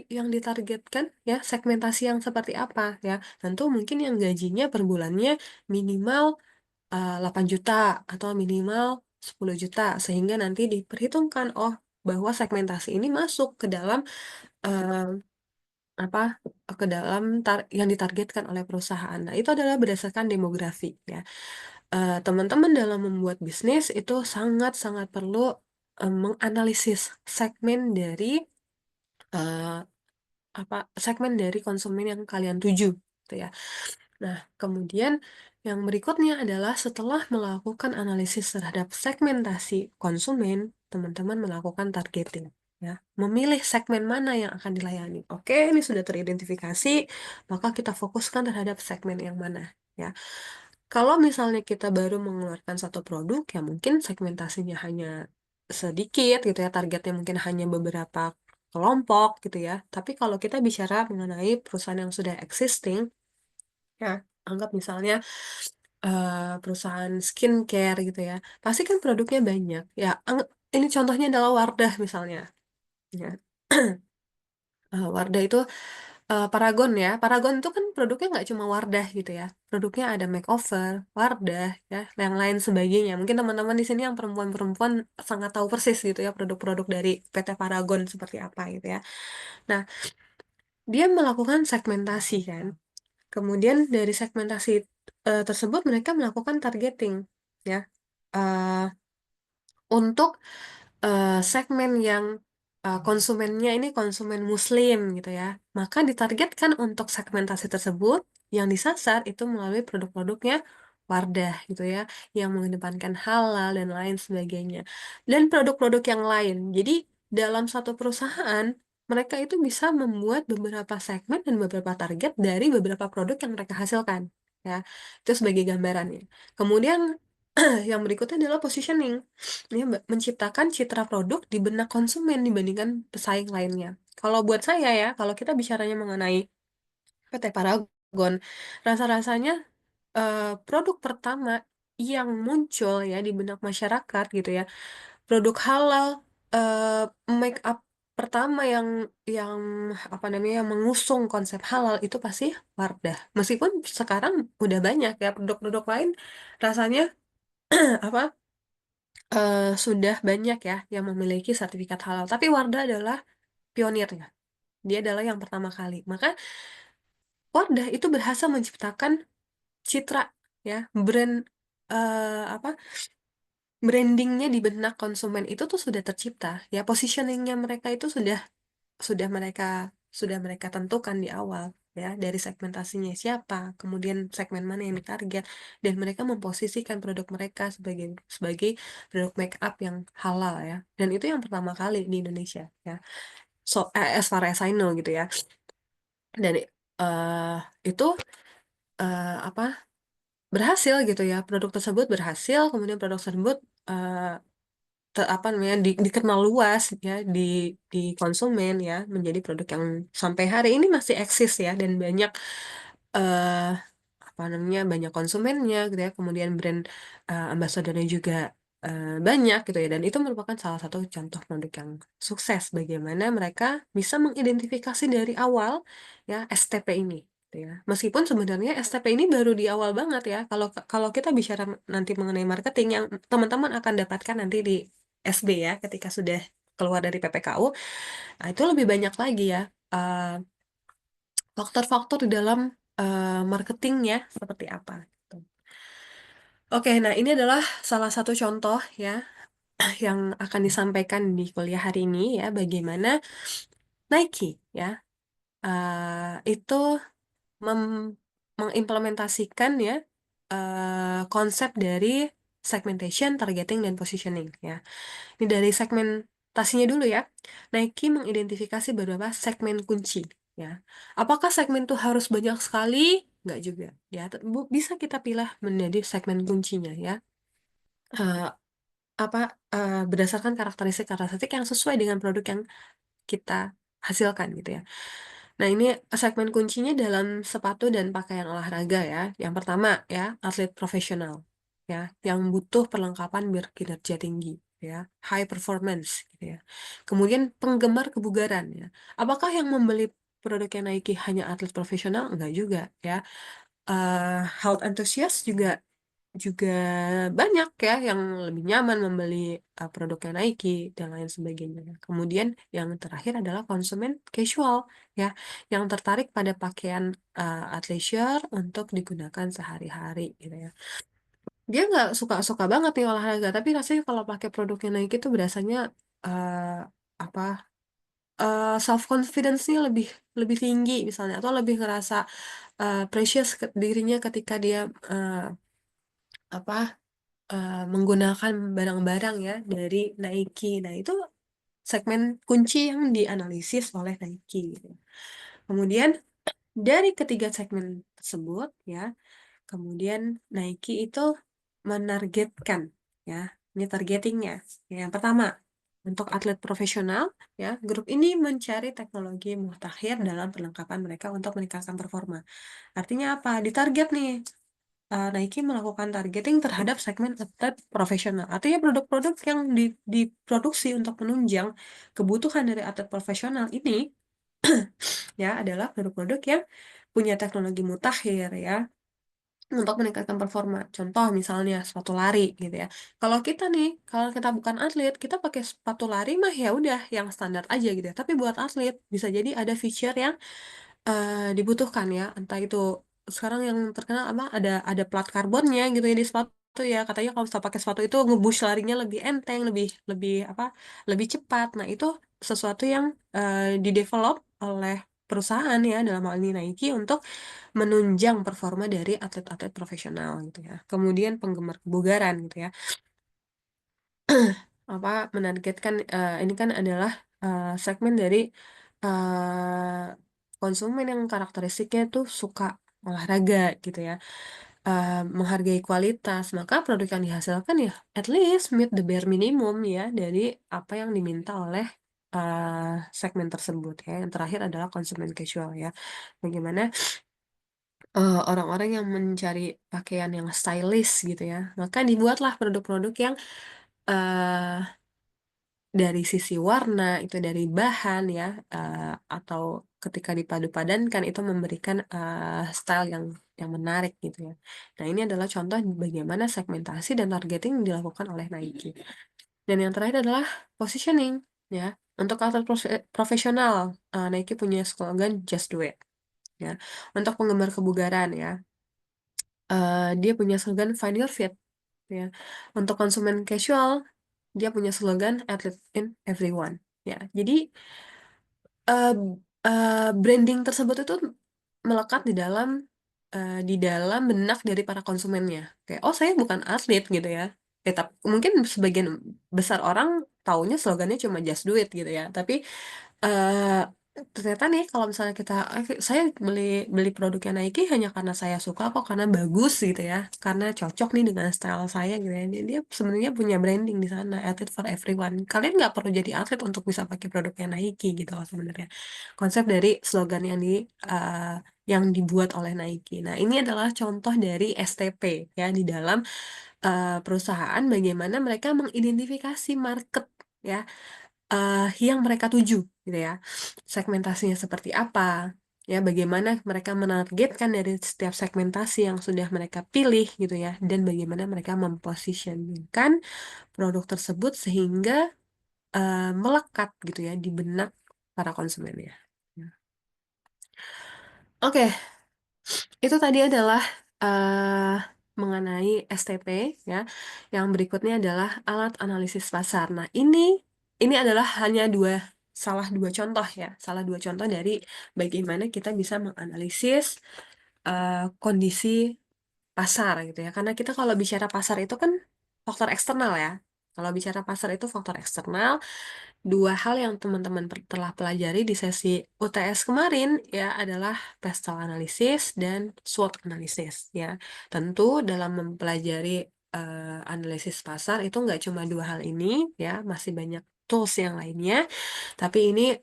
yang ditargetkan ya segmentasi yang seperti apa ya? Tentu mungkin yang gajinya per bulannya minimal 8 juta atau minimal 10 juta sehingga nanti diperhitungkan oh bahwa segmentasi ini masuk ke dalam eh, apa ke dalam yang ditargetkan oleh perusahaan. Nah, itu adalah berdasarkan demografi ya. Teman-teman dalam membuat bisnis itu sangat-sangat perlu menganalisis segmen dari eh, segmen dari konsumen yang kalian tuju, gitu ya. Nah, kemudian yang berikutnya adalah setelah melakukan analisis terhadap segmentasi konsumen, teman-teman melakukan targeting. Ya, memilih segmen mana yang akan dilayani. Oke, ini sudah teridentifikasi, maka kita fokuskan terhadap segmen yang mana. Ya, kalau misalnya kita baru mengeluarkan satu produk, ya mungkin segmentasinya hanya sedikit gitu ya, targetnya mungkin hanya beberapa kelompok gitu ya. Tapi kalau kita bicara mengenai perusahaan yang sudah existing, ya anggap misalnya perusahaan skincare gitu ya, pasti kan produknya banyak. Ya, ini contohnya adalah Wardah misalnya. Ya. Wardah itu Paragon ya. Paragon itu kan produknya nggak cuma Wardah gitu ya. Produknya ada makeover, Wardah, ya, yang lain sebagainya. Mungkin teman-teman di sini yang perempuan-perempuan sangat tahu persis gitu ya produk-produk dari PT Paragon seperti apa gitu ya. Nah, dia melakukan segmentasi kan. Kemudian dari segmentasi tersebut mereka melakukan targeting ya. Eh, untuk segmen yang konsumennya ini konsumen muslim gitu ya, maka ditargetkan untuk segmentasi tersebut yang disasar itu melalui produk-produknya Wardah gitu ya, yang mengedepankan halal dan lain sebagainya. Dan produk-produk yang lain. Jadi dalam satu perusahaan, mereka itu bisa membuat beberapa segmen dan beberapa target dari beberapa produk yang mereka hasilkan. Ya, itu sebagai gambarannya. Kemudian yang berikutnya adalah positioning. Dia menciptakan citra produk di benak konsumen dibandingkan pesaing lainnya. Kalau buat saya ya, kalau kita bicaranya mengenai PT Paragon, rasa-rasanya produk pertama yang muncul ya di benak masyarakat gitu ya, produk halal, eh, make up pertama yang apa namanya yang mengusung konsep halal itu pasti Wardah. Meskipun sekarang udah banyak ya produk-produk lain rasanya apa sudah banyak ya yang memiliki sertifikat halal. Tapi Wardah adalah pionirnya. Dia adalah yang pertama kali. Maka Wardah itu berhasil menciptakan citra ya brand apa brandingnya di benak konsumen itu tuh sudah tercipta ya positioningnya mereka itu sudah mereka sudah mereka tentukan di awal ya dari segmentasinya siapa kemudian segmen mana yang ditarget dan mereka memposisikan produk mereka sebagai sebagai produk make up yang halal ya dan itu yang pertama kali di Indonesia ya so as far as I know gitu ya dan eh itu apa berhasil gitu ya produk tersebut berhasil kemudian produk tersebut eh, apa namanya dikenal luas ya di konsumen ya menjadi produk yang sampai hari ini masih eksis ya dan banyak eh apa namanya banyak konsumennya gitu ya kemudian brand ambasadornya juga banyak gitu ya dan itu merupakan salah satu contoh produk yang sukses bagaimana mereka bisa mengidentifikasi dari awal ya STP ini gitu ya meskipun sebenarnya STP ini baru di awal banget ya kalau kalau kita bicara nanti mengenai marketing yang teman-teman akan dapatkan nanti di SB ya ketika sudah keluar dari PPKU nah itu lebih banyak lagi ya eh, faktor-faktor di dalam marketingnya seperti apa. Gitu. Oke, nah ini adalah salah satu contoh ya yang akan disampaikan di kuliah hari ini ya bagaimana Nike ya itu mem- mengimplementasikan ya konsep dari segmentation, targeting, dan positioning ya. Ini dari segmentasinya dulu ya. Nike mengidentifikasi beberapa segmen kunci ya. Apakah segmen itu harus banyak sekali? Nggak juga ya. Bisa kita pilih menjadi segmen kuncinya ya. Eh, apa berdasarkan karakteristik-karakteristik yang sesuai dengan produk yang kita hasilkan gitu ya. Nah, ini segmen kuncinya dalam sepatu dan pakaian olahraga ya. Yang pertama ya, atlet profesional ya, yang butuh perlengkapan berkinerja tinggi ya, high performance gitu ya. Kemudian penggemar kebugaran ya. Apakah yang membeli produknya Nike hanya atlet profesional? Enggak juga ya. Health enthusiast juga juga banyak ya yang lebih nyaman membeli produknya Nike dan lain sebagainya. Kemudian yang terakhir adalah konsumen casual ya, yang tertarik pada pakaian athleisure untuk digunakan sehari-hari gitu ya. Dia nggak suka-suka banget nih olahraga, tapi rasanya kalau pakai produknya Nike itu berasanya eh, apa self confidence-nya lebih lebih tinggi misalnya atau lebih ngerasa precious ke dirinya ketika dia eh, apa menggunakan barang-barang ya dari Nike. Nah, itu segmen kunci yang dianalisis oleh Nike gitu. Kemudian dari ketiga segmen tersebut ya, kemudian Nike itu menargetkan ya, ini targetingnya. Yang pertama, untuk atlet profesional ya, grup ini mencari teknologi mutakhir dalam perlengkapan mereka untuk meningkatkan performa. Artinya apa? Ditarget nih Nike melakukan targeting terhadap segmen atlet profesional. Artinya produk-produk yang diproduksi untuk menunjang kebutuhan dari atlet profesional ini ya adalah produk-produk yang punya teknologi mutakhir ya, untuk meningkatkan performa. Contoh misalnya sepatu lari gitu ya. Kalau kita bukan atlet, kita pakai sepatu lari mah ya udah yang standar aja gitu ya. Tapi buat atlet bisa jadi ada feature yang dibutuhkan ya, entah itu sekarang yang terkenal apa, ada plat karbonnya gitu ya di sepatu ya, katanya kalau misalnya pakai sepatu itu nge-boost larinya lebih enteng, lebih lebih apa, lebih cepat. Nah, itu sesuatu yang di-develop oleh perusahaan ya, dalam hal ini Nike, untuk menunjang performa dari atlet-atlet profesional gitu ya. Kemudian penggemar kebugaran gitu ya. Apa menargetkan ini kan adalah segmen dari eh, konsumen yang karakteristiknya tuh suka olahraga gitu ya, menghargai kualitas, maka produk yang dihasilkan ya at least meet the bare minimum ya dari apa yang diminta oleh segmen tersebut ya. Yang terakhir adalah konsumen casual ya, bagaimana orang-orang yang mencari pakaian yang stylish gitu ya, maka dibuatlah produk-produk yang eh, dari sisi warna, itu dari bahan ya, atau ketika dipadu-padankan itu memberikan style yang menarik gitu ya. Nah, ini adalah contoh bagaimana segmentasi dan targeting dilakukan oleh Nike. Dan yang terakhir adalah positioning ya. Untuk atlet profesional, Nike punya slogan Just Do It ya. Untuk penggemar kebugaran ya, dia punya slogan Find Your Fit ya. Untuk konsumen casual, dia punya slogan Athlete in Everyone ya. Jadi eh, branding tersebut itu melekat di dalam benak dari para konsumennya. Kayak, oh, saya bukan atlet gitu ya. Tapi mungkin sebagian besar orang taunya slogannya cuma just do it gitu ya. Tapi eh ternyata nih, kalau misalnya saya beli beli produknya Nike hanya karena saya suka kok, karena bagus gitu ya, karena cocok nih dengan style saya gitu ya. Dia sebenarnya punya branding di sana, athlete for everyone. Kalian nggak perlu jadi atlet untuk bisa pakai produknya Nike gitu loh sebenarnya. Konsep dari slogan eh, yang dibuat oleh Nike. Nah, ini adalah contoh dari STP ya, di dalam perusahaan, bagaimana mereka mengidentifikasi market ya, yang mereka tuju gitu ya. Segmentasinya seperti apa, ya bagaimana mereka menargetkan dari setiap segmentasi yang sudah mereka pilih gitu ya, dan bagaimana mereka mempositioningkan produk tersebut sehingga melekat gitu ya di benak para konsumennya. Ya. Oke, itu tadi adalah eh mengenai STP ya. Yang berikutnya adalah alat analisis pasar. Nah, ini adalah hanya salah dua contoh ya, salah dua contoh dari bagaimana kita bisa menganalisis kondisi pasar gitu ya. Karena kita kalau bicara pasar itu kan faktor eksternal ya. Kalau bicara pasar itu faktor eksternal, dua hal yang teman-teman telah pelajari di sesi UTS kemarin ya adalah pestle analysis dan SWOT analysis ya. Tentu dalam mempelajari analisis pasar itu nggak cuma dua hal ini ya, masih banyak tools yang lainnya. Tapi ini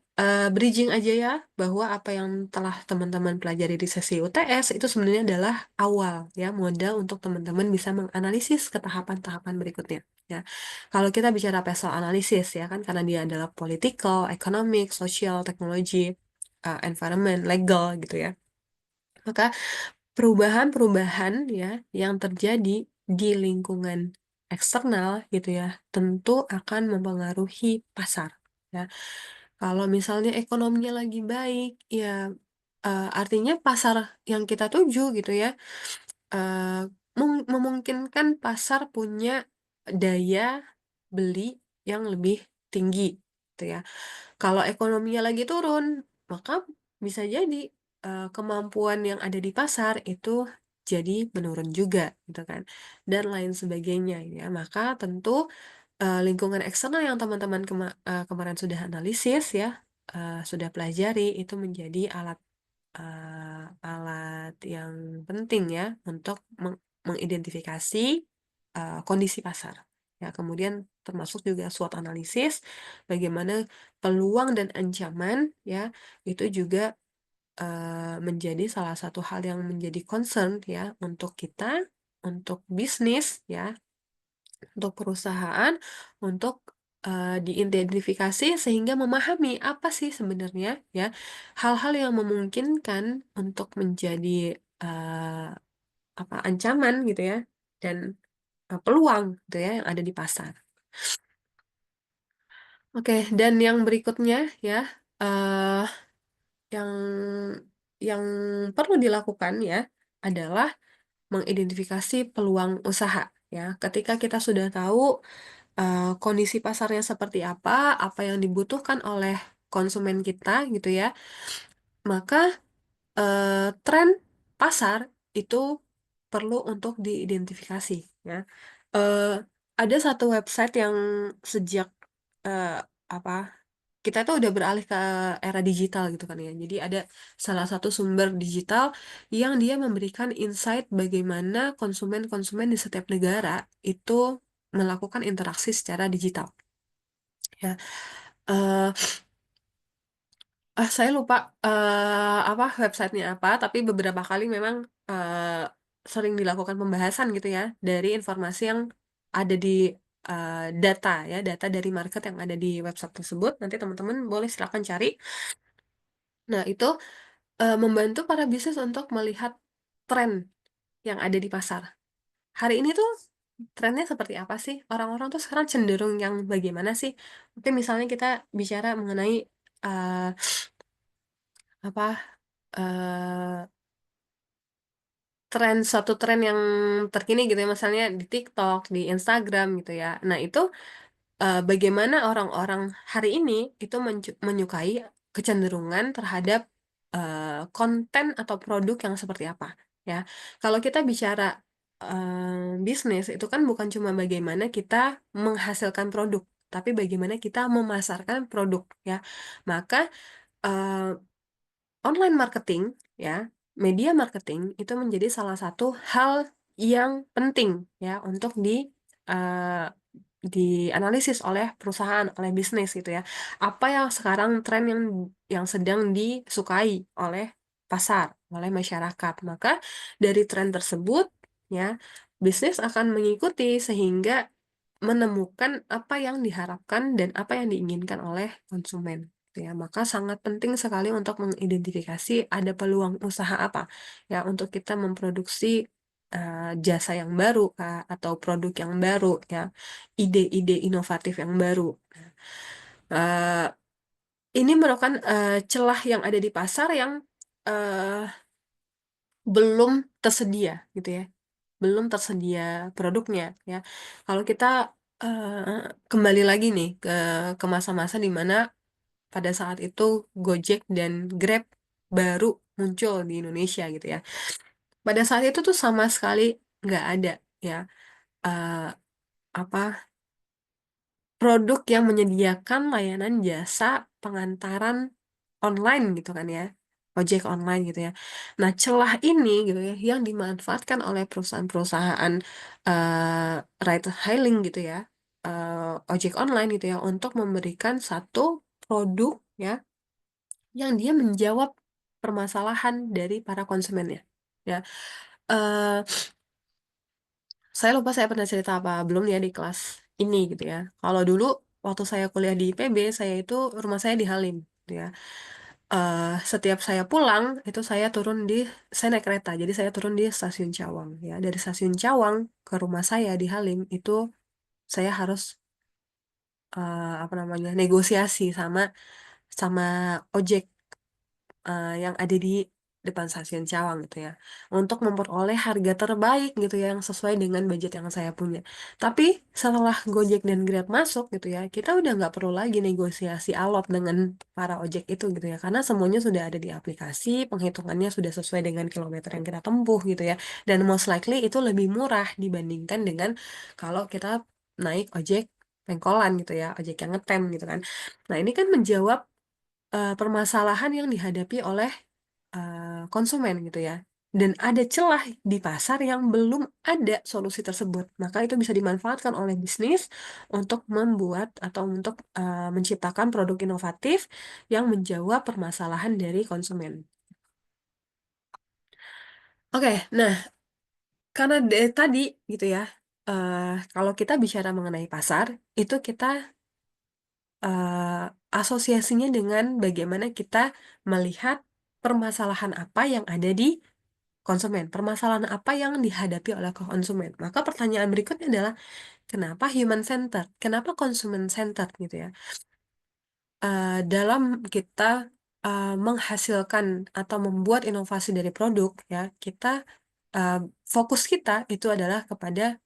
bridging aja ya, bahwa apa yang telah teman-teman pelajari di sesi UTS itu sebenarnya adalah awal ya, modal untuk teman-teman bisa menganalisis ke tahapan-tahapan berikutnya ya. Kalau kita bicara pesel analisis ya kan, karena dia adalah political, economic, social, teknologi, environment, legal gitu ya. Maka perubahan-perubahan ya yang terjadi di lingkungan eksternal gitu ya, tentu akan mempengaruhi pasar ya. Kalau misalnya ekonominya lagi baik, ya artinya pasar yang kita tuju gitu ya, eh, memungkinkan pasar punya daya beli yang lebih tinggi, gitu ya. Kalau ekonominya lagi turun, maka bisa jadi kemampuan yang ada di pasar itu jadi menurun juga, gitu kan, dan lain sebagainya ya. Maka tentu lingkungan eksternal yang teman-teman kemarin sudah analisis ya, sudah pelajari, itu menjadi alat yang penting ya untuk mengidentifikasi kondisi pasar. Ya, kemudian termasuk juga SWOT analisis, bagaimana peluang dan ancaman ya, itu juga menjadi salah satu hal yang menjadi concern ya untuk kita, untuk bisnis ya, untuk perusahaan, untuk diidentifikasi sehingga memahami apa sih sebenarnya ya hal-hal yang memungkinkan untuk menjadi eh, apa ancaman gitu ya dan peluang gitu ya yang ada di pasar. Oke, dan yang berikutnya ya eh yang yang perlu dilakukan ya adalah mengidentifikasi peluang usaha ya. Ketika kita sudah tahu kondisi pasarnya seperti apa yang dibutuhkan oleh konsumen kita gitu ya, maka tren pasar itu perlu untuk diidentifikasi ya. Eh, ada satu website yang sejak eh, apa kita tuh udah beralih ke era digital gitu kan ya. Jadi ada salah satu sumber digital yang dia memberikan insight bagaimana konsumen-konsumen di setiap negara itu melakukan interaksi secara digital. Ya, eh saya lupa apa websitenya apa, tapi beberapa kali memang sering dilakukan pembahasan gitu ya dari informasi yang ada di data ya, data dari market yang ada di website tersebut. Nanti teman-teman boleh silakan cari. Nah, itu membantu para bisnis untuk melihat tren yang ada di pasar. Hari ini tuh trennya seperti apa sih? Orang-orang tuh sekarang cenderung yang bagaimana sih? Mungkin misalnya kita bicara mengenai eh, apa eh, suatu tren yang terkini gitu ya, misalnya di TikTok, di Instagram gitu ya. Nah, itu bagaimana orang-orang hari ini itu menyukai kecenderungan terhadap konten atau produk yang seperti apa ya. Kalau kita bicara bisnis itu kan bukan cuma bagaimana kita menghasilkan produk, tapi bagaimana kita memasarkan produk ya. Maka eh, online marketing ya, media marketing itu menjadi salah satu hal yang penting ya untuk eh, dianalisis oleh perusahaan, oleh bisnis gitu ya. Apa yang sekarang tren yang sedang disukai oleh pasar, oleh masyarakat. Maka dari tren tersebut ya, bisnis akan mengikuti sehingga menemukan apa yang diharapkan dan apa yang diinginkan oleh konsumen. Gitu ya, maka sangat penting sekali untuk mengidentifikasi ada peluang usaha apa ya untuk kita memproduksi jasa yang baru Kak, atau produk yang baru ya, ide-ide inovatif yang baru. Eh, ini merupakan celah yang ada di pasar yang eh, belum tersedia gitu ya, belum tersedia produknya ya. Kalau kita kembali lagi nih ke masa-masa di mana pada saat itu Gojek dan Grab baru muncul di Indonesia gitu ya. Pada saat itu tuh sama sekali nggak ada ya eh, apa produk yang menyediakan layanan jasa pengantaran online gitu kan ya, ojek online gitu ya. Nah, celah ini gitu ya yang dimanfaatkan oleh perusahaan-perusahaan ride hailing gitu ya, ojek online gitu ya untuk memberikan satu produk ya yang dia menjawab permasalahan dari para konsumennya. Ya, eh saya lupa saya pernah cerita apa belum ya di kelas ini gitu ya. Kalau dulu waktu saya kuliah di IPB, saya itu rumah saya di Halim, gitu ya. Setiap saya pulang itu saya naik kereta, jadi saya turun di stasiun Cawang ya. Dari stasiun Cawang ke rumah saya di Halim itu saya harus apa namanya negosiasi sama sama ojek yang ada di depan stasiun Cawang gitu ya untuk memperoleh harga terbaik gitu ya yang sesuai dengan budget yang saya punya. Tapi setelah Gojek dan Grab masuk gitu ya kita udah nggak perlu lagi negosiasi alot dengan para ojek itu gitu ya karena semuanya sudah ada di aplikasi, penghitungannya sudah sesuai dengan kilometer yang kita tempuh gitu ya, dan most likely itu lebih murah dibandingkan dengan kalau kita naik ojek pengkolan gitu ya, ojek yang ngetem gitu kan. Nah, ini kan menjawab permasalahan yang dihadapi oleh konsumen gitu ya. Dan ada celah di pasar yang belum ada solusi tersebut. Maka itu bisa dimanfaatkan oleh bisnis untuk membuat atau untuk menciptakan produk inovatif yang menjawab permasalahan dari konsumen. Oke, nah karena dari tadi gitu ya, eh, kalau kita bicara mengenai pasar, itu kita eh, asosiasinya dengan bagaimana kita melihat permasalahan apa yang ada di konsumen, permasalahan apa yang dihadapi oleh konsumen. Maka pertanyaan berikutnya adalah kenapa human centered, kenapa consumer centered gitu ya. Dalam kita menghasilkan atau membuat inovasi dari produk ya, kita eh, fokus kita itu adalah kepada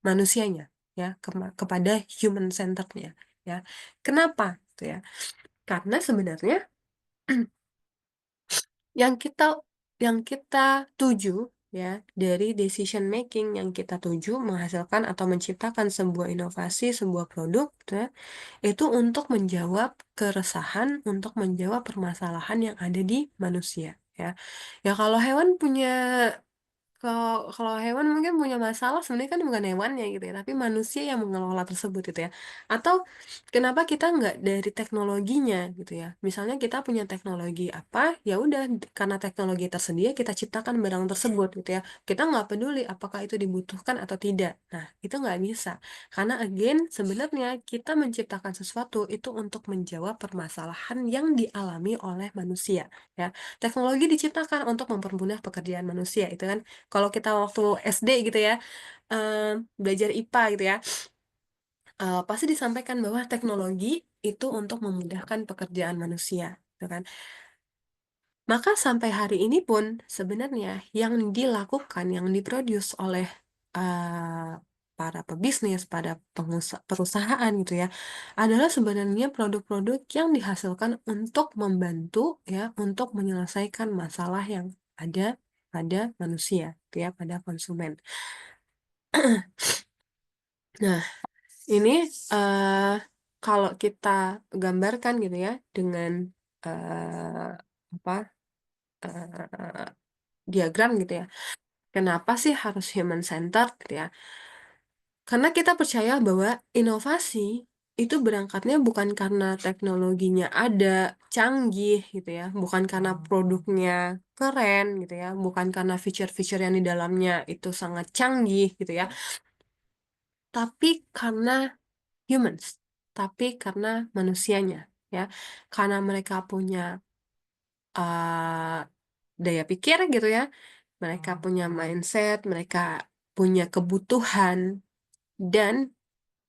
manusianya ya, kepada human centerednya ya. Kenapa? Gitu ya. Karena sebenarnya yang kita yang kita tuju ya dari decision making yang kita tuju menghasilkan atau menciptakan sebuah inovasi, sebuah produk gitu ya, itu untuk menjawab keresahan, untuk menjawab permasalahan yang ada di manusia ya. Ya kalau hewan punya kalau hewan mungkin punya masalah sebenarnya kan bukan hewannya gitu ya, tapi manusia yang mengelola tersebut gitu ya. Atau kenapa kita nggak dari teknologinya gitu ya? Misalnya kita punya teknologi apa, ya udah karena teknologi tersedia kita ciptakan barang tersebut gitu ya. Kita nggak peduli apakah itu dibutuhkan atau tidak. Nah, itu nggak bisa. Karena again sebenarnya kita menciptakan sesuatu itu untuk menjawab permasalahan yang dialami oleh manusia ya. Teknologi diciptakan untuk mempermudah pekerjaan manusia itu kan kalau kita waktu SD gitu ya, eh, belajar IPA gitu ya, pasti disampaikan bahwa teknologi itu untuk memudahkan pekerjaan manusia, gitu kan? Maka sampai hari ini pun sebenarnya yang dilakukan, yang diproduce oleh eh, para pebisnis, pada perusahaan gitu ya, adalah sebenarnya produk-produk yang dihasilkan untuk membantu ya, untuk menyelesaikan masalah yang ada pada manusia, gitu ya, pada konsumen. Nah, ini eh, kalau kita gambarkan gitu ya dengan apa diagram gitu ya. Kenapa sih harus human centered gitu ya? Karena kita percaya bahwa inovasi itu berangkatnya bukan karena teknologinya ada canggih gitu ya, bukan karena produknya keren gitu ya, bukan karena feature-feature yang di dalamnya itu sangat canggih gitu ya, tapi karena humans, tapi karena manusianya, ya, karena mereka punya uh, daya pikir gitu ya, mereka punya mindset, mereka punya kebutuhan, dan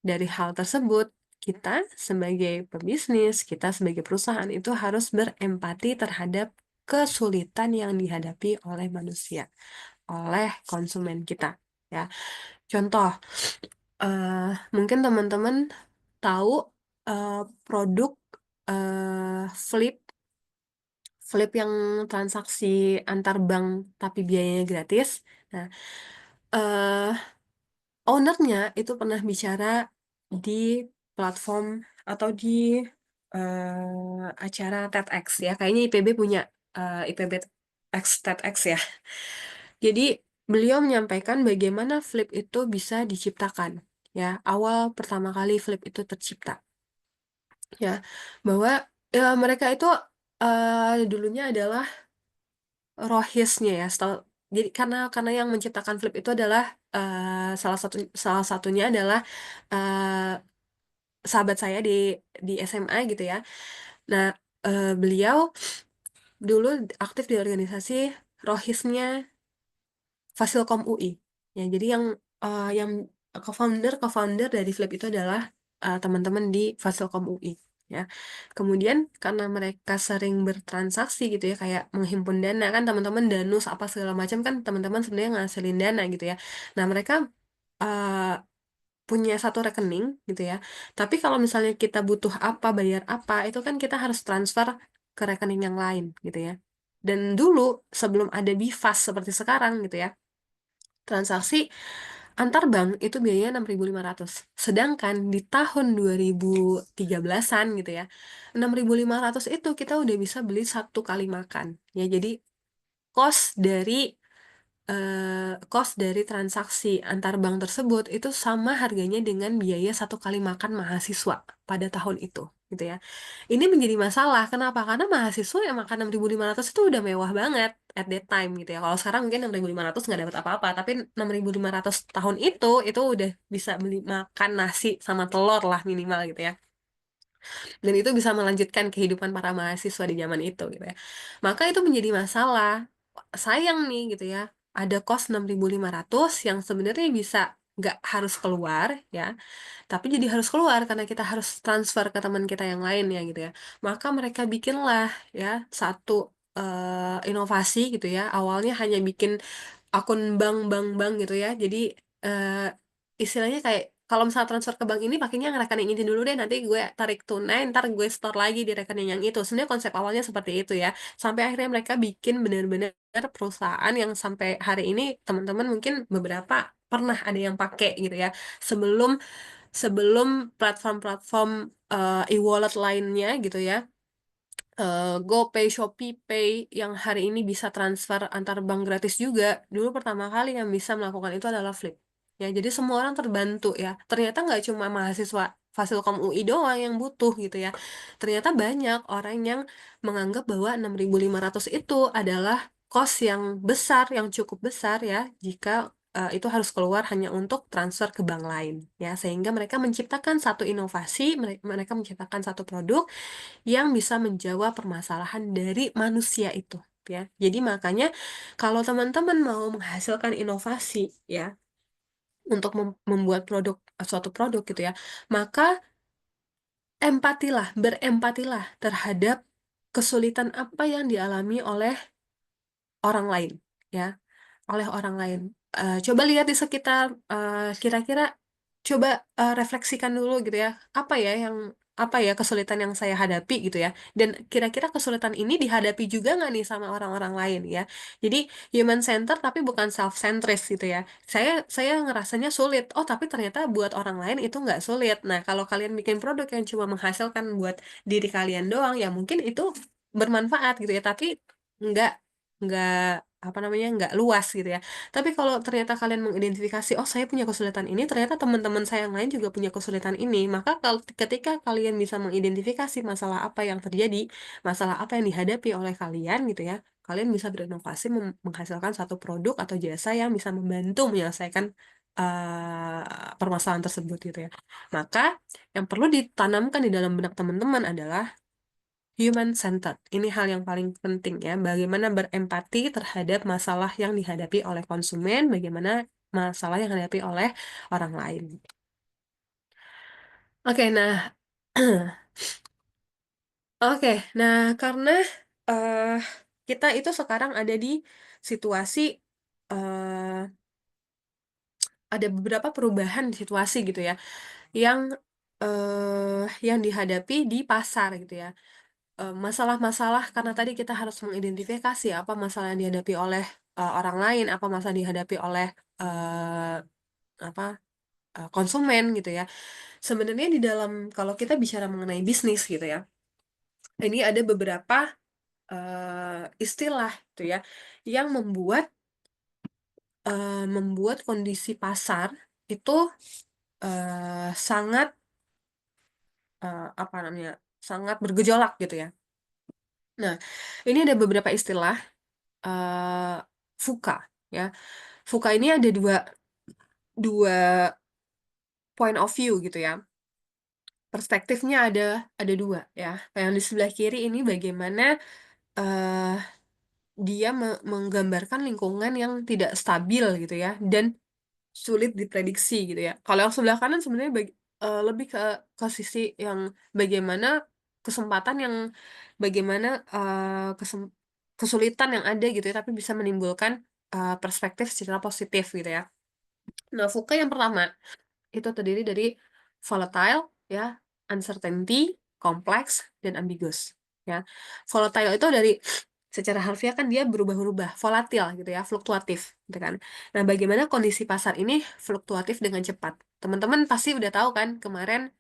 dari hal tersebut kita sebagai pebisnis, kita sebagai perusahaan itu harus berempati terhadap kesulitan yang dihadapi oleh manusia, oleh konsumen kita, ya. Contoh, eh, mungkin teman-teman tahu eh, produk Flip, Flip yang transaksi antar bank tapi biayanya gratis. Nah, eh, ownernya itu pernah bicara di platform atau di acara TEDx ya. Kayaknya IPB punya IPB X TEDx ya. Jadi beliau menyampaikan bagaimana Flip itu bisa diciptakan. Ya, awal pertama kali Flip itu tercipta. Ya, bahwa ya, mereka itu dulunya adalah rohisnya ya. Jadi karena yang menciptakan Flip itu adalah salah satunya adalah eh, sahabat saya di SMA gitu ya. Nah, beliau dulu aktif di organisasi rohisnya Fasilkom UI. Ya, jadi yang co-founder dari Flip itu adalah teman-teman di Fasilkom UI. Ya, kemudian karena mereka sering bertransaksi gitu ya, kayak menghimpun dana kan teman-teman danus apa segala macam kan teman-teman sebenarnya ngasilin dana gitu ya. Nah mereka uh, punya satu rekening gitu ya. Tapi kalau misalnya kita butuh apa, bayar apa, itu kan kita harus transfer ke rekening yang lain gitu ya. Dan dulu sebelum ada BIFAS seperti sekarang gitu ya, transaksi antar bank itu biayanya 6.500. Sedangkan di tahun 2013-an gitu ya, 6.500 itu kita udah bisa beli satu kali makan. Ya, jadi cost dari cost dari transaksi antar bank tersebut itu sama harganya dengan biaya satu kali makan mahasiswa pada tahun itu, gitu ya. Ini menjadi masalah. Kenapa? Karena mahasiswa yang makan 6.500 itu udah mewah banget at that time, gitu ya. Kalau sekarang mungkin 6.500 nggak dapat apa-apa, tapi 6.500 tahun itu udah bisa beli makan nasi sama telur lah minimal, gitu ya. Dan itu bisa melanjutkan kehidupan para mahasiswa di zaman itu gitu ya. Maka itu menjadi masalah. Sayang nih gitu ya. Ada kos 6.500 yang sebenarnya bisa nggak harus keluar ya, tapi jadi harus keluar karena kita harus transfer ke teman kita yang lain ya gitu ya. Maka mereka bikinlah ya satu inovasi gitu ya. Awalnya hanya bikin akun bank gitu ya. Jadi eh, istilahnya kayak kalau misalnya transfer ke bank ini pakainya rekening ini dulu deh, nanti gue tarik tunai, ntar gue store lagi di rekening yang itu. Sebenarnya konsep awalnya seperti itu ya. Sampai akhirnya mereka bikin benar-benar perusahaan yang sampai hari ini teman-teman mungkin beberapa pernah ada yang pakai gitu ya. Sebelum sebelum platform-platform e-wallet lainnya gitu ya, GoPay, ShopeePay yang hari ini bisa transfer antar bank gratis juga, dulu pertama kali yang bisa melakukan itu adalah Flip. Ya, jadi semua orang terbantu ya. Ternyata nggak cuma mahasiswa Fasilkom UI doang yang butuh gitu ya. Ternyata banyak orang yang menganggap bahwa 6.500 itu adalah kos yang besar, yang cukup besar ya, jika itu harus keluar hanya untuk transfer ke bank lain ya, sehingga mereka menciptakan satu inovasi, mereka menciptakan satu produk yang bisa menjawab permasalahan dari manusia itu ya. Jadi makanya kalau teman-teman mau menghasilkan inovasi ya untuk membuat produk, suatu produk gitu ya, maka berempatilah terhadap kesulitan apa yang dialami oleh orang lain ya, oleh orang lain. Coba lihat di sekitar, kira-kira coba refleksikan dulu gitu ya. Apa ya kesulitan yang saya hadapi gitu ya. Dan kira-kira kesulitan ini dihadapi juga nggak nih sama orang-orang lain ya. Jadi human center tapi bukan self centris gitu ya. Saya ngerasanya sulit. Oh, tapi ternyata buat orang lain itu nggak sulit. Nah, kalau kalian bikin produk yang cuma menghasilkan buat diri kalian doang, ya mungkin itu bermanfaat gitu ya. Tapi nggak nggak apa namanya nggak luas gitu ya. Tapi kalau ternyata kalian mengidentifikasi, oh saya punya kesulitan ini, ternyata teman-teman saya yang lain juga punya kesulitan ini, maka kalau ketika kalian bisa mengidentifikasi masalah apa yang terjadi, masalah apa yang dihadapi oleh kalian gitu ya, kalian bisa berinovasi menghasilkan satu produk atau jasa yang bisa membantu menyelesaikan permasalahan tersebut gitu ya. Maka yang perlu ditanamkan di dalam benak teman-teman adalah human centered. Ini hal yang paling penting ya. Bagaimana berempati terhadap masalah yang dihadapi oleh konsumen, bagaimana masalah yang dihadapi oleh orang lain. Oke, nah, oke, nah karena eh kita itu sekarang ada di situasi ada beberapa perubahan situasi gitu ya, yang yang dihadapi di pasar gitu ya. Masalah-masalah karena tadi kita harus mengidentifikasi apa masalah yang dihadapi oleh orang lain, apa masalah dihadapi oleh eh, apa konsumen gitu ya. Sebenarnya di dalam kalau kita bicara mengenai bisnis gitu ya, ini ada beberapa istilah gitu ya yang membuat kondisi pasar itu sangat apa namanya sangat bergejolak gitu ya. Nah, ini ada beberapa istilah eh VUCA ya. VUCA ini ada dua dua point of view gitu ya. Perspektifnya ada dua ya. Yang di sebelah kiri ini bagaimana eh dia menggambarkan lingkungan yang tidak stabil gitu ya dan sulit diprediksi gitu ya. Kalau yang sebelah kanan sebenarnya lebih ke sisi yang bagaimana kesempatan yang bagaimana kesulitan yang ada gitu ya, tapi bisa menimbulkan perspektif secara positif gitu ya. Nah, VUCA yang pertama itu terdiri dari volatile, ya, uncertainty, complex, dan ambiguous. Ya, volatile itu dari secara harfiah kan dia berubah-ubah, volatil gitu ya, fluktuatif, gitu kan. Nah, bagaimana kondisi pasar ini fluktuatif dengan cepat? Teman-teman pasti udah tahu kan kemarin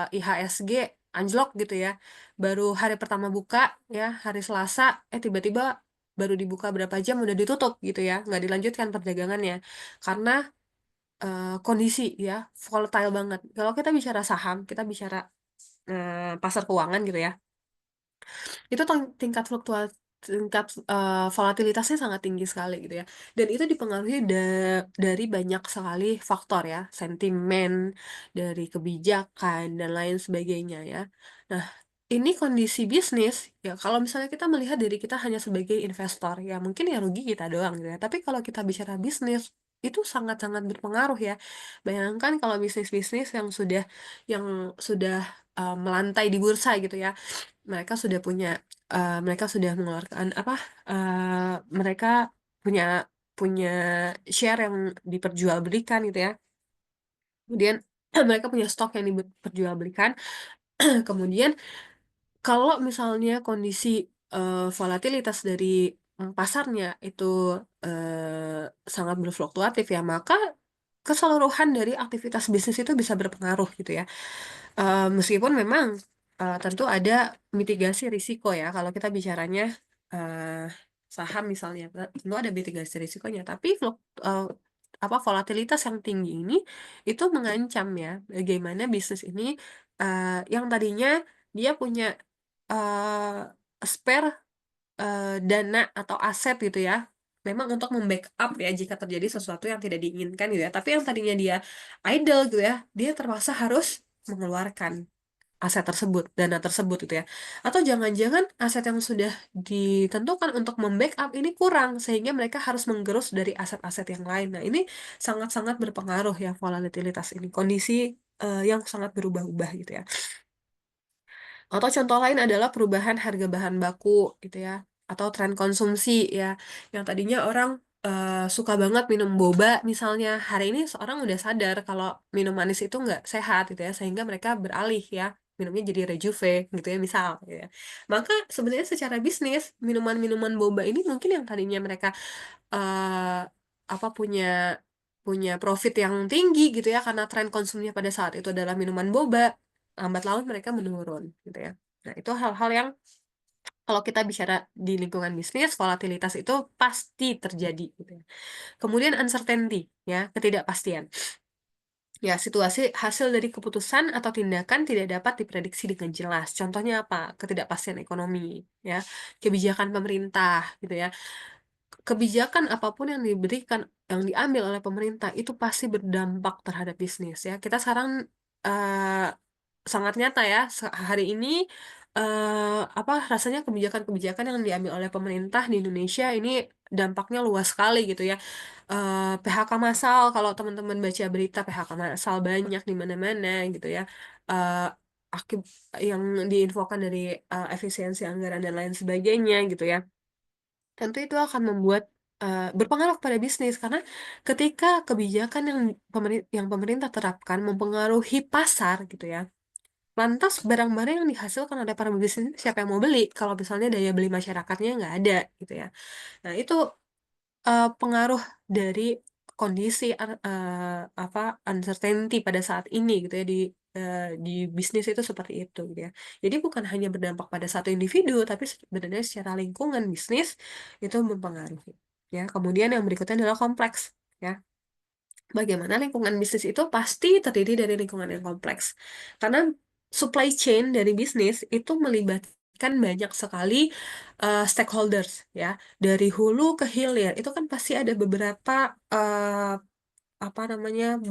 IHSG anjlok gitu ya, baru hari pertama buka ya, hari Selasa, tiba-tiba baru dibuka berapa jam udah ditutup gitu ya, nggak dilanjutkan perdagangannya karena kondisi ya volatile banget. Kalau kita bicara saham, kita bicara pasar keuangan gitu ya. Itu tingkat tingkat, volatilitasnya sangat tinggi sekali gitu ya, dan itu dipengaruhi dari banyak sekali faktor ya, sentimen, dari kebijakan, dan lain sebagainya ya. Nah, ini kondisi bisnis, ya kalau misalnya kita melihat diri kita hanya sebagai investor, ya mungkin ya rugi kita doang gitu ya, tapi kalau kita bicara bisnis, itu sangat-sangat berpengaruh ya. Bayangkan kalau bisnis-bisnis yang sudah, melantai di bursa gitu ya, mereka sudah punya, mereka sudah mengeluarkan apa, mereka punya punya share yang diperjualbelikan gitu ya. Kemudian mereka punya stok yang diperjualbelikan, kemudian kalau misalnya kondisi, volatilitas dari, pasarnya itu, sangat berfluktuatif ya, maka keseluruhan dari aktivitas bisnis itu bisa berpengaruh gitu ya. Meskipun memang, tentu ada mitigasi risiko ya, kalau kita bicaranya, eee, saham misalnya, tentu ada mitigasi risikonya, tapi volatilitas yang tinggi ini, itu mengancam ya, bagaimana bisnis ini, yang tadinya dia punya, spare, dana atau aset gitu ya, memang untuk membackup ya jika terjadi sesuatu yang tidak diinginkan gitu ya, tapi yang tadinya dia idle gitu ya, dia terpaksa harus mengeluarkan aset tersebut, dana tersebut gitu ya. Atau jangan-jangan aset yang sudah ditentukan untuk membackup ini kurang, sehingga mereka harus menggerus dari aset-aset yang lain. Nah, ini sangat-sangat berpengaruh ya volatilitas ini, kondisi, yang sangat berubah-ubah gitu ya. Atau contoh lain adalah perubahan harga bahan baku gitu ya, atau tren konsumsi ya, yang tadinya orang, suka banget minum boba misalnya, hari ini seorang udah sadar kalau minum manis itu nggak sehat gitu ya, sehingga mereka beralih ya, minumnya jadi Rejuve gitu ya misal gitu ya. Maka sebenarnya secara bisnis, minuman-minuman boba ini mungkin yang tadinya mereka, eee, punya punya profit yang tinggi gitu ya, karena tren konsumnya pada saat itu adalah minuman boba, lambat laun mereka menurun gitu ya. Nah, itu hal-hal yang kalau kita bicara di lingkungan bisnis, volatilitas itu pasti terjadi gitu ya. Kemudian uncertainty ya, ketidakpastian. Ya, situasi hasil dari keputusan atau tindakan tidak dapat diprediksi dengan jelas. Contohnya apa? Ketidakpastian ekonomi ya, kebijakan pemerintah gitu ya. Kebijakan apapun yang diambil oleh pemerintah itu pasti berdampak terhadap bisnis ya. Kita sekarang, eee, sangat nyata ya, hari ini, rasanya kebijakan-kebijakan yang diambil oleh pemerintah di Indonesia ini dampaknya luas sekali gitu ya. PHK massal, kalau teman-teman baca berita PHK massal banyak di mana-mana gitu ya, eee, akib yang diinfokan dari, efisiensi anggaran dan lain sebagainya gitu ya. Tentu itu akan membuat, berpengaruh pada bisnis karena ketika kebijakan yang pemerintah terapkan mempengaruhi pasar gitu ya, lantas barang-barang yang dihasilkan oleh para pebisnis siapa yang mau beli kalau misalnya daya beli masyarakatnya nggak ada gitu ya. Nah itu, pengaruh dari kondisi uncertainty pada saat ini gitu ya di bisnis itu seperti itu gitu ya. Jadi bukan hanya berdampak pada satu individu, tapi sebenarnya secara lingkungan bisnis itu mempengaruhi, ya. Kemudian yang berikutnya adalah kompleks, ya. Bagaimana lingkungan bisnis itu pasti terdiri dari lingkungan yang kompleks. Karena supply chain dari bisnis itu melibatkan banyak sekali, stakeholders ya, dari hulu ke hilir. Itu kan pasti ada beberapa,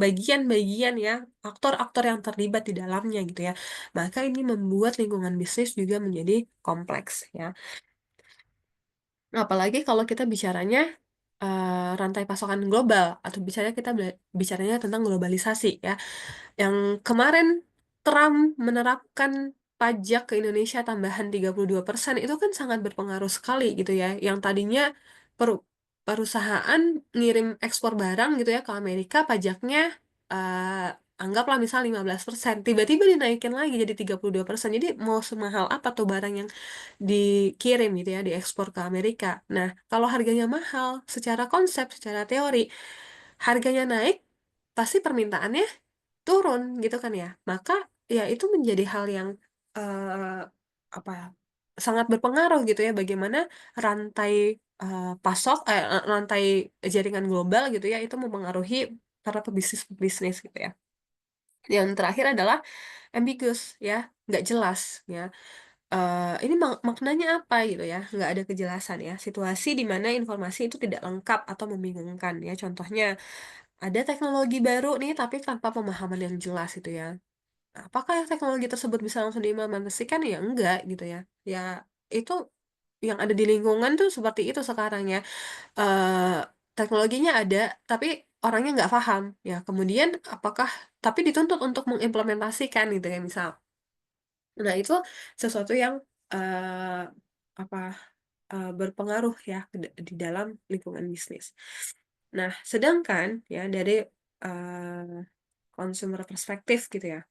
bagian-bagian ya, aktor-aktor yang terlibat di dalamnya gitu ya. Maka ini membuat lingkungan bisnis juga menjadi kompleks ya. Apalagi kalau kita bicaranya, rantai pasokan global atau bicaranya tentang globalisasi ya, yang kemarin Trump menerapkan pajak ke Indonesia tambahan 32% itu kan sangat berpengaruh sekali gitu ya, yang tadinya peru perusahaan ngirim ekspor barang gitu ya ke Amerika pajaknya, eee, anggaplah misal 15%, tiba-tiba dinaikin lagi jadi 32%. Jadi mau semahal apa tuh barang yang dikirim gitu ya, diekspor ke Amerika. Nah, kalau harganya mahal, secara konsep, secara teori, harganya naik, pasti permintaannya turun gitu kan ya. Maka ya itu menjadi hal yang, eee, apa ya, sangat berpengaruh gitu ya bagaimana rantai, rantai jaringan global gitu ya, itu mempengaruhi para pebisnis-pebisnis gitu ya. Yang terakhir adalah ambiguous ya, nggak jelas ya. ini maknanya apa gitu ya, nggak ada kejelasan ya. Situasi di mana informasi itu tidak lengkap atau membingungkan ya. Contohnya, ada teknologi baru nih tapi tanpa pemahaman yang jelas itu ya. Apakah teknologi tersebut bisa langsung diimplementasikan? Ya enggak gitu ya. Ya itu yang ada di lingkungan tuh seperti itu sekarang ya. eh Teknologinya ada, tapi orangnya nggak paham. Ya, kemudian apakah, tapi dituntut untuk mengimplementasikan gitu ya, misal. Nah, itu sesuatu yang eh apa berpengaruh ya di dalam lingkungan bisnis. Nah, sedangkan ya dari consumer perspektif gitu ya,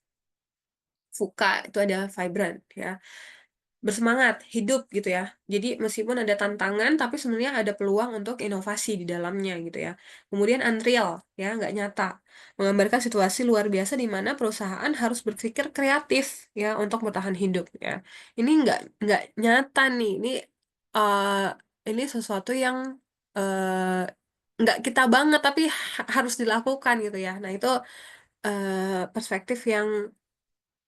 VUCA itu ada vibrant ya, bersemangat, hidup gitu ya. Jadi meskipun ada tantangan, tapi sebenarnya ada peluang untuk inovasi di dalamnya gitu ya. Kemudian unreal, ya, nggak nyata. Menggambarkan situasi luar biasa di mana perusahaan harus berpikir kreatif ya untuk bertahan hidup ya. Ini nggak nyata nih. Ini sesuatu yang nggak kita banget, tapi harus dilakukan gitu ya. Nah itu perspektif yang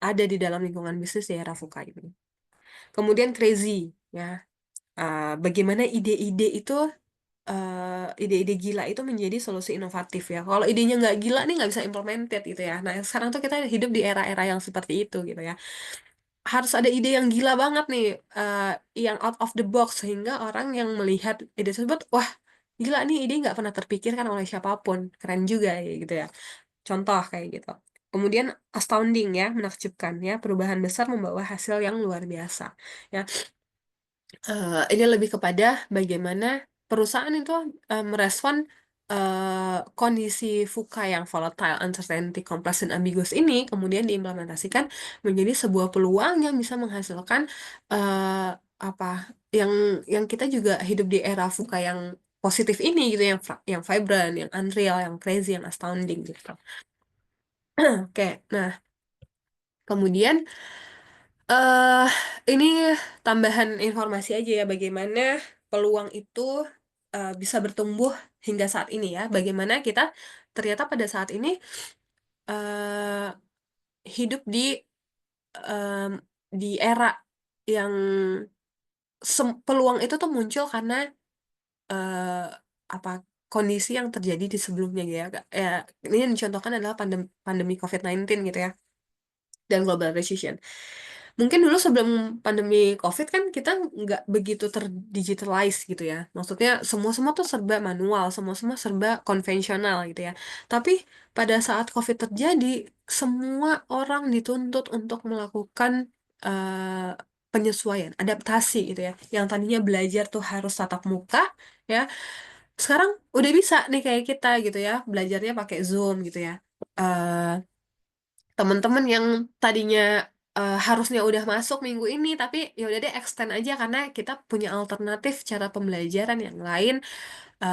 ada di dalam lingkungan bisnis di era VUCA ini. Kemudian crazy, ya. Bagaimana ide-ide gila itu menjadi solusi inovatif ya. Kalau idenya nggak gila nih nggak bisa implemented gitu ya. Nah sekarang tuh kita hidup di era-era yang seperti itu gitu ya. Harus ada ide yang gila banget nih, eh, yang out of the box sehingga orang yang melihat ide tersebut, wah gila nih ide nggak pernah terpikirkan oleh siapapun. Keren juga ya gitu ya. Contoh kayak gitu. Kemudian astounding ya, menakjubkan ya, perubahan besar membawa hasil yang luar biasa. Ya, ini lebih kepada bagaimana perusahaan itu merespon kondisi VUCA yang volatile, uncertainty, complex, dan ambiguous ini kemudian diimplementasikan menjadi sebuah peluang yang bisa menghasilkan apa yang kita juga hidup di era VUCA yang positif ini gitu, yang vibrant, yang unreal, yang crazy, yang astounding gitu. Oke, nah kemudian eh ini tambahan informasi aja ya bagaimana peluang itu bisa bertumbuh hingga saat ini ya. Bagaimana kita ternyata pada saat ini eh hidup em, di era yang peluang itu tuh muncul karena eh, apa kondisi yang terjadi di sebelumnya gitu ya. Ya, ini yang dicontohkan adalah pandemi COVID-19 gitu ya, dan global recession. Mungkin dulu sebelum pandemi COVID kan kita nggak begitu terdigitalize gitu ya. Maksudnya semua-semua tuh serba manual, semua-semua serba konvensional gitu ya. Tapi pada saat COVID terjadi, semua orang dituntut untuk melakukan eh, penyesuaian, adaptasi gitu ya. Yang tadinya belajar tuh harus tatap muka, ya. Sekarang udah bisa nih kayak kita gitu ya, belajarnya pakai Zoom gitu ya. Eh, Teman-teman yang tadinya harusnya udah masuk minggu ini tapi ya udah deh extend aja karena kita punya alternatif cara pembelajaran yang lain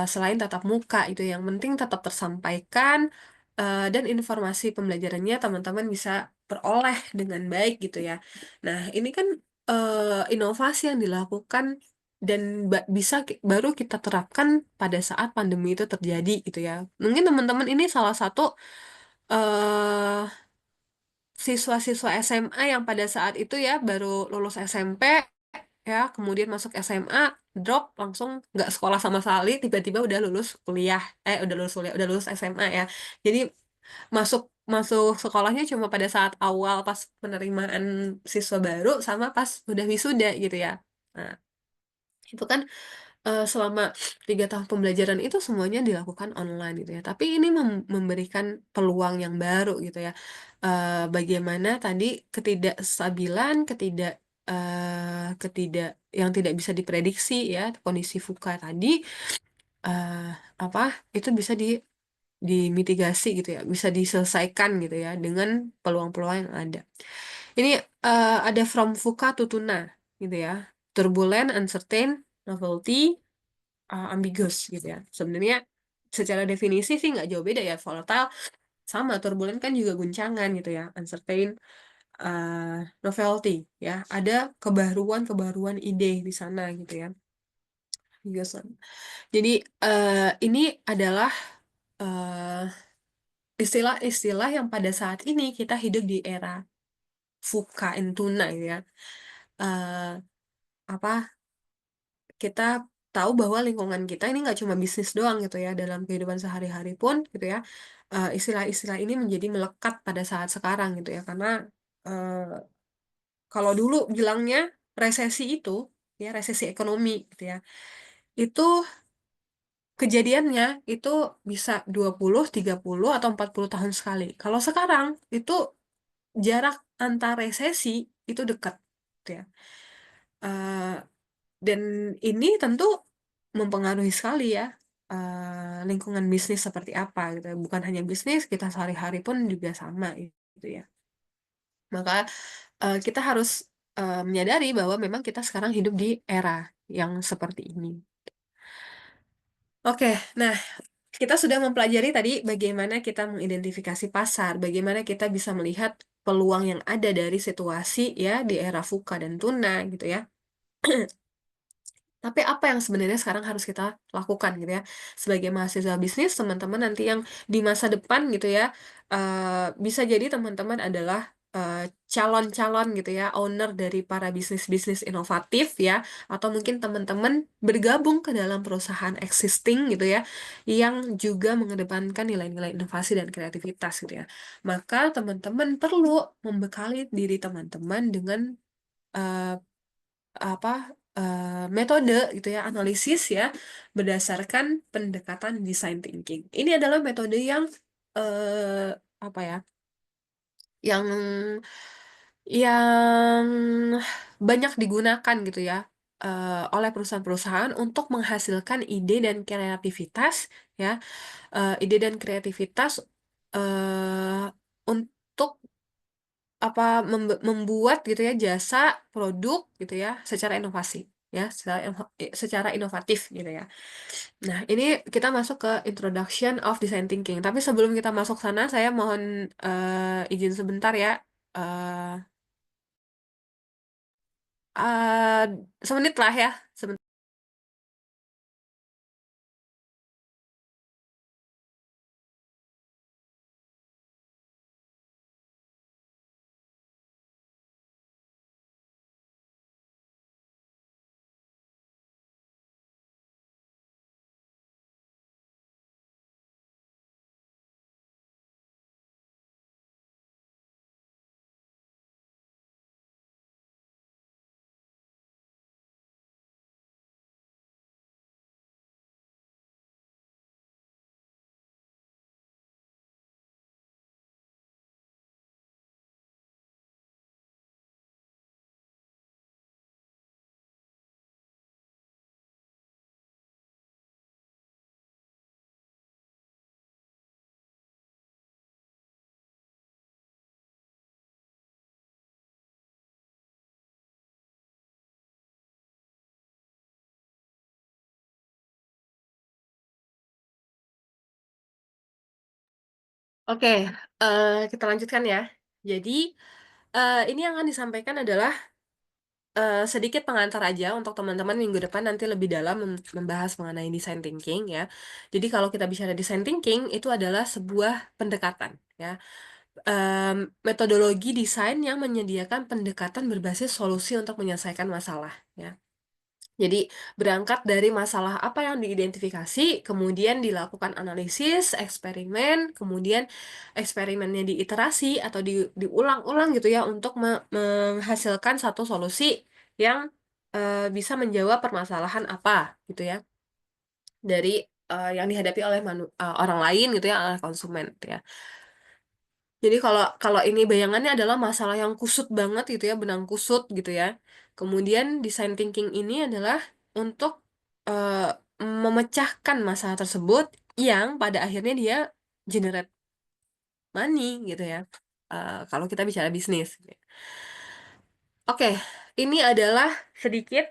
selain tatap muka, itu yang penting tetap tersampaikan dan informasi pembelajarannya teman-teman bisa peroleh dengan baik gitu ya. Nah, ini kan inovasi yang dilakukan dan bisa baru kita terapkan pada saat pandemi itu terjadi gitu ya. Mungkin teman-teman ini salah satu eh siswa-siswa SMA yang pada saat itu ya baru lulus SMP ya, kemudian masuk SMA, drop langsung nggak sekolah sama sekali, tiba-tiba udah lulus kuliah, udah lulus SMA ya. Jadi masuk masuk sekolahnya cuma pada saat awal pas penerimaan siswa baru sama pas udah wisuda gitu ya. Nah, itu kan selama 3 tahun pembelajaran itu semuanya dilakukan online gitu ya. Tapi ini memberikan peluang yang baru gitu ya. Bagaimana tadi ketidakstabilan, ketidak yang tidak bisa diprediksi ya, kondisi VUCA tadi eh, apa itu bisa dimitigasi gitu ya, bisa diselesaikan gitu ya dengan peluang-peluang yang ada. Ini ada from VUCA to tuna gitu ya. Turbulent, uncertain, novelty, ambiguous gitu ya. Sebenarnya secara definisi sih nggak jauh beda ya. Volatile sama, turbulent kan juga guncangan gitu ya. Uncertain, novelty ya. Ada kebaruan-kebaruan ide di sana gitu ya. Ambiguous. Jadi ini adalah eh, istilah-istilah yang pada saat ini kita hidup di era VUCA and tuna gitu ya. eee, apa, kita tahu bahwa lingkungan kita ini nggak cuma bisnis doang gitu ya, dalam kehidupan sehari-hari pun gitu ya, istilah-istilah ini menjadi melekat pada saat sekarang gitu ya. Karena, eee, kalau dulu bilangnya resesi itu, ya resesi ekonomi gitu ya, itu kejadiannya itu bisa 20, 30, atau 40 tahun sekali. Kalau sekarang itu jarak antar resesi itu dekat gitu ya. Eee, dan ini tentu mempengaruhi sekali ya, lingkungan bisnis seperti apa gitu ya. Bukan hanya bisnis, kita sehari-hari pun juga sama gitu ya. Maka, kita harus, menyadari bahwa memang kita sekarang hidup di era yang seperti ini. Oke, nah kita sudah mempelajari tadi bagaimana kita mengidentifikasi pasar, bagaimana kita bisa melihat peluang yang ada dari situasi ya di era VUCA dan tuna gitu ya. Tapi apa yang sebenarnya sekarang harus kita lakukan gitu ya, sebagai mahasiswa bisnis, teman-teman nanti yang di masa depan gitu ya, bisa jadi teman-teman adalah, calon-calon gitu ya, owner dari para bisnis-bisnis inovatif ya, atau mungkin teman-teman bergabung ke dalam perusahaan existing gitu ya, yang juga mengedepankan nilai-nilai inovasi dan kreativitas gitu ya. Maka teman-teman perlu membekali diri teman-teman dengan, eee metode gitu ya, analisis ya, berdasarkan pendekatan design thinking. Ini adalah metode yang, eee, apa ya, yang yang banyak digunakan gitu ya, oleh perusahaan-perusahaan untuk menghasilkan ide dan kreativitas ya, ide dan kreativitas, untuk membuat gitu ya jasa, produk gitu ya, secara inovasi, ya, secara inovatif gitu ya. Nah, ini kita masuk ke introduction of design thinking, tapi sebelum kita masuk sana saya mohon, izin sebentar ya, eee semenit lah ya, oke, kita lanjutkan ya. Jadi, ini yang akan disampaikan adalah sedikit pengantar aja untuk teman-teman minggu depan nanti lebih dalam membahas mengenai design thinking ya. Jadi kalau kita bicara design thinking itu adalah sebuah pendekatan ya, metodologi desain yang menyediakan pendekatan berbasis solusi untuk menyelesaikan masalah ya. Jadi berangkat dari masalah apa yang diidentifikasi, kemudian dilakukan analisis, eksperimen, kemudian eksperimennya diiterasi atau diulang-ulang gitu ya untuk menghasilkan satu solusi yang, bisa menjawab permasalahan apa gitu ya dari, yang dihadapi oleh orang lain gitu ya, oleh konsumen gitu ya. Jadi kalau kalau ini bayangannya adalah masalah yang kusut banget gitu ya, benang kusut gitu ya. Kemudian design thinking ini adalah untuk, eee, memecahkan masalah tersebut yang pada akhirnya dia generate money gitu ya, kalau kita bicara bisnis. Oke, ini adalah sedikit,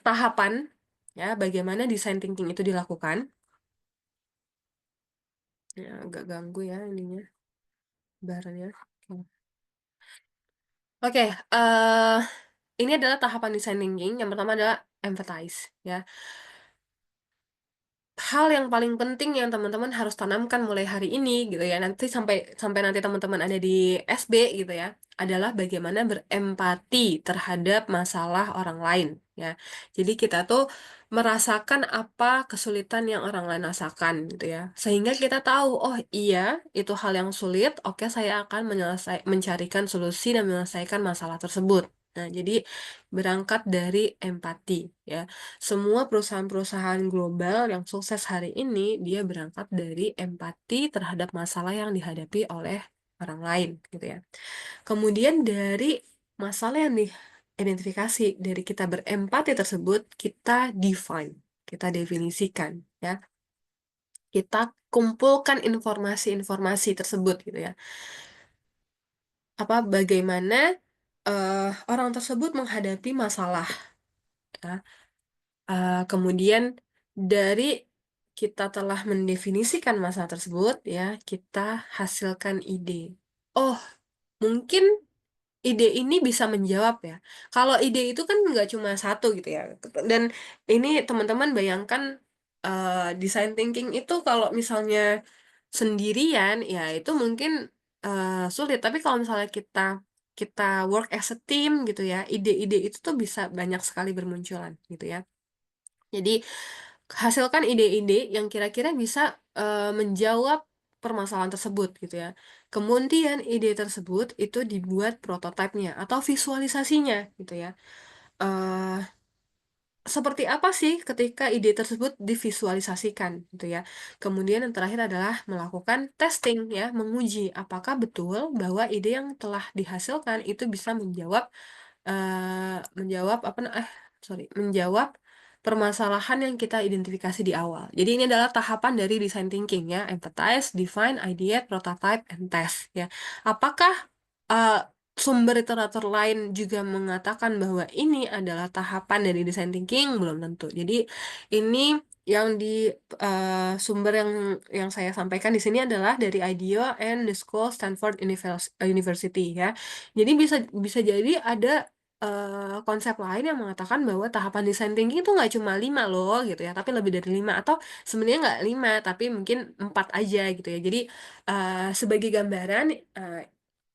tahapan ya bagaimana design thinking itu dilakukan. Ya agak ganggu ya ininya, barnya. Oke. Oke, ini adalah tahapan design thinking, yang pertama adalah empathize, ya. hal yang paling penting yang teman-teman harus tanamkan mulai hari ini gitu ya. Nanti sampai sampai nanti teman-teman ada di SB gitu ya, adalah bagaimana berempati terhadap masalah orang lain ya. Jadi kita tuh merasakan apa kesulitan yang orang lain rasakan gitu ya. Sehingga kita tahu, oh iya, itu hal yang sulit, oke saya akan mencarikan solusi dan menyelesaikan masalah tersebut. Nah, jadi berangkat dari empati ya. Semua perusahaan-perusahaan global yang sukses hari ini, dia berangkat dari empati terhadap masalah yang dihadapi oleh orang lain, gitu ya. Kemudian dari masalah yang diidentifikasi, dari kita berempati tersebut, kita define, kita definisikan, ya. Kita kumpulkan informasi-informasi tersebut, gitu ya. Apa, bagaimana orang tersebut menghadapi masalah, ya. Kemudian dari kita telah mendefinisikan masalah tersebut, ya, kita hasilkan ide. Oh, mungkin ide ini bisa menjawab ya. Kalau ide itu kan nggak cuma satu gitu ya. Dan ini teman-teman bayangkan design thinking itu kalau misalnya sendirian, ya itu mungkin sulit. Tapi kalau misalnya kita kita work as a team gitu ya, ide-ide itu tuh bisa banyak sekali bermunculan gitu ya. Jadi, hasilkan ide-ide yang kira-kira bisa menjawab permasalahan tersebut gitu ya. Kemudian ide tersebut itu dibuat prototipenya atau visualisasinya gitu ya. Eh, Seperti apa sih ketika ide tersebut divisualisasikan gitu ya. Kemudian yang terakhir adalah melakukan testing ya, menguji apakah betul bahwa ide yang telah dihasilkan itu bisa menjawab menjawab permasalahan yang kita identifikasi di awal. Jadi ini adalah tahapan dari design thinking ya, empathize, define, ideate, prototype, and test ya. Apakah uh, sumber literatur lain juga mengatakan bahwa ini adalah tahapan dari design thinking? Belum tentu. Jadi ini yang di sumber yang saya sampaikan di sini adalah dari IDEO and the School Stanford University ya. Jadi bisa bisa jadi ada konsep lain yang mengatakan bahwa tahapan design thinking itu nggak cuma 5 loh gitu ya, tapi lebih dari 5 atau sebenarnya nggak 5 tapi mungkin 4 aja gitu ya. Jadi sebagai gambaran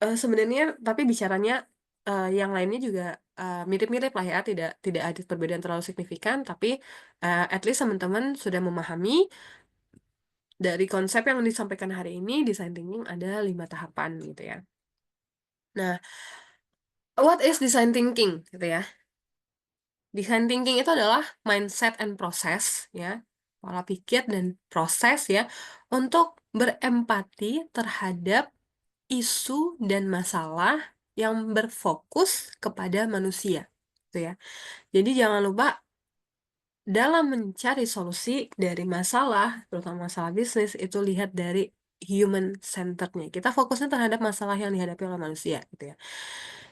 sebenarnya tapi bicaranya yang lainnya juga mirip-mirip lah ya, tidak tidak ada perbedaan terlalu signifikan, tapi at least teman-teman sudah memahami dari konsep yang disampaikan hari ini, design thinking ada 5 tahapan gitu ya. Nah, what is design thinking gitu ya? Design thinking itu adalah mindset and process, ya, pola pikir dan proses ya, untuk berempati terhadap isu dan masalah yang berfokus kepada manusia, gitu ya. Jadi jangan lupa dalam mencari solusi dari masalah, terutama masalah bisnis, itu lihat dari human centerednya. Kita fokusnya terhadap masalah yang dihadapi oleh manusia, gitu ya.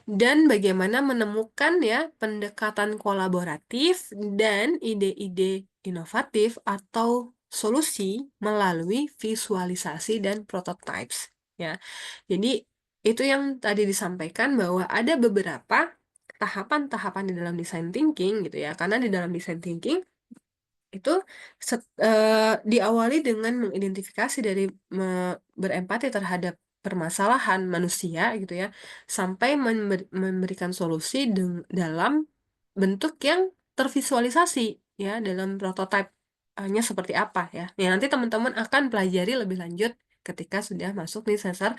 Dan bagaimana menemukan ya pendekatan kolaboratif dan ide-ide inovatif atau solusi melalui visualisasi dan prototypes ya. Jadi itu yang tadi disampaikan bahwa ada beberapa tahapan-tahapan di dalam design thinking gitu ya. Karena di dalam design thinking itu diawali dengan mengidentifikasi dari berempati terhadap permasalahan manusia gitu ya, sampai memberikan solusi dalam bentuk yang tervisualisasi ya, dalam prototipe-nya seperti apa ya. Ya nanti teman-teman akan pelajari lebih lanjut ketika sudah masuk di semester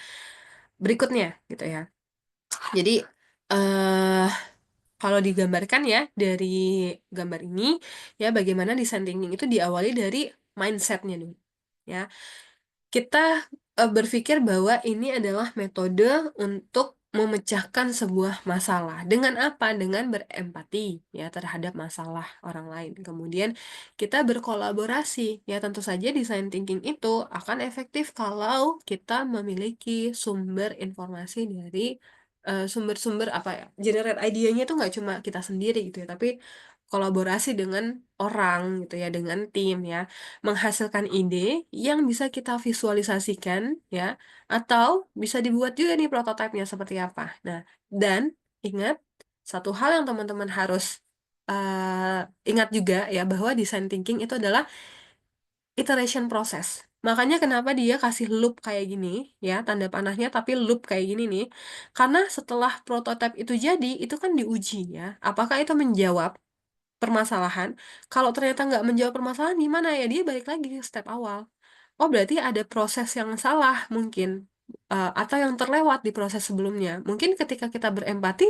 berikutnya gitu ya. Jadi eh kalau digambarkan ya dari gambar ini ya, bagaimana design thinking itu diawali dari mindsetnya dulu ya. Kita berpikir bahwa ini adalah metode untuk memecahkan sebuah masalah. Dengan apa? Dengan berempati ya terhadap masalah orang lain. Kemudian kita berkolaborasi. Ya tentu saja design thinking itu akan efektif kalau kita memiliki sumber informasi dari sumber-sumber apa ya, generate idenya itu nggak cuma kita sendiri gitu ya, tapi kolaborasi dengan orang gitu ya, dengan tim ya, menghasilkan ide yang bisa kita visualisasikan ya, atau bisa dibuat juga nih prototipenya seperti apa. Nah, dan ingat satu hal yang teman-teman harus ingat juga ya, bahwa design thinking itu adalah iteration proses. Makanya kenapa dia kasih loop kayak gini, ya, tanda panahnya tapi loop kayak gini nih. Karena setelah prototipe itu jadi, itu kan diuji ya. Apakah itu menjawab permasalahan? Kalau ternyata nggak menjawab permasalahan, gimana ya? Dia balik lagi ke step awal. Oh, berarti ada proses yang salah mungkin. Atau yang terlewat di proses sebelumnya. Mungkin ketika kita berempati,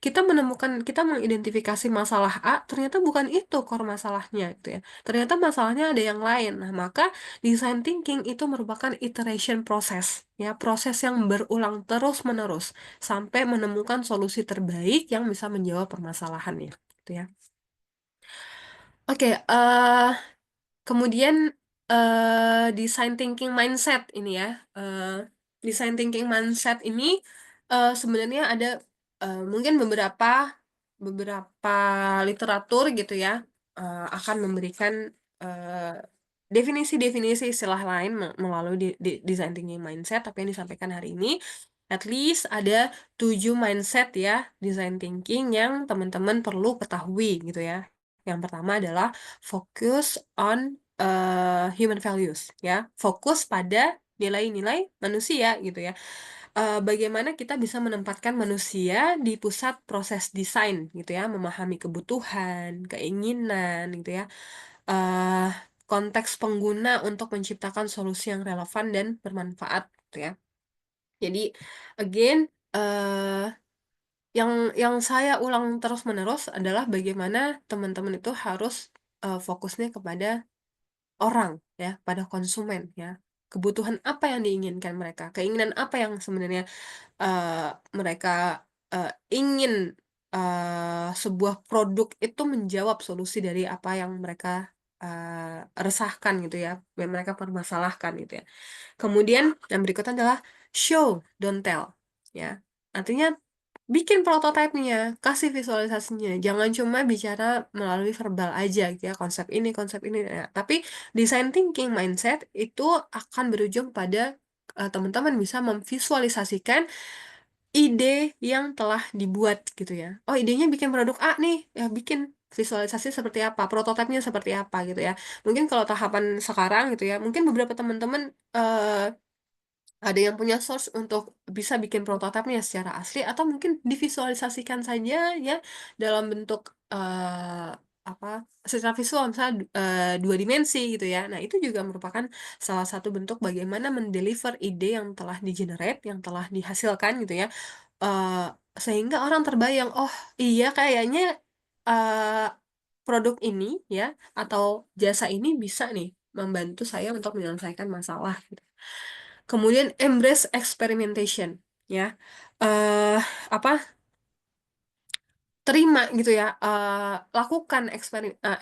kita menemukan, kita mengidentifikasi masalah A, ternyata bukan itu core masalahnya gitu ya. Ternyata masalahnya ada yang lain. Nah, maka design thinking itu merupakan iteration proses, ya, proses yang berulang terus-menerus sampai menemukan solusi terbaik yang bisa menjawab permasalahannya, gitu ya. Oke, kemudian design thinking mindset ini ya. Eh, Design thinking mindset ini sebenarnya ada mungkin beberapa beberapa literatur gitu ya akan memberikan eh, definisi-definisi istilah lain melalui design thinking mindset, tapi yang disampaikan hari ini at least ada 7 mindset ya design thinking yang teman-teman perlu ketahui gitu ya. Yang pertama adalah focus on human values ya, fokus pada nilai-nilai manusia gitu ya. Bagaimana kita bisa menempatkan manusia di pusat proses desain gitu ya, memahami kebutuhan, keinginan gitu ya, eh konteks pengguna untuk menciptakan solusi yang relevan dan bermanfaat gitu ya. Jadi again, yang saya ulang terus-menerus adalah bagaimana teman-teman itu harus fokusnya kepada orang ya, pada konsumen ya. Kebutuhan apa yang diinginkan mereka, keinginan apa yang sebenarnya eh, mereka ingin sebuah produk itu menjawab solusi dari apa yang mereka resahkan gitu ya, yang mereka permasalahkan gitu ya. Kemudian yang berikutnya adalah show, don't tell ya. Artinya bikin prototipenya, kasih visualisasinya. Jangan cuma bicara melalui verbal aja gitu ya, konsep ini. Ya. Tapi design thinking mindset itu akan berujung pada teman-teman bisa memvisualisasikan ide yang telah dibuat gitu ya. Oh, idenya bikin produk A nih, ya bikin visualisasi seperti apa, prototipenya seperti apa gitu ya. Mungkin kalau tahapan sekarang gitu ya, mungkin beberapa teman-teman ada yang punya source untuk bisa bikin prototipenya secara asli atau mungkin divisualisasikan saja ya dalam bentuk apa secara visual misalnya 2 dimensi gitu ya. Nah, itu juga merupakan salah satu bentuk bagaimana mendeliver ide yang telah digenerate, yang telah dihasilkan gitu ya. Eh, Sehingga orang terbayang, oh iya kayaknya eh, produk ini ya atau jasa ini bisa nih membantu saya untuk menyelesaikan masalah gitu. Kemudian embrace experimentation, ya. eh Apa? Terima gitu ya, lakukan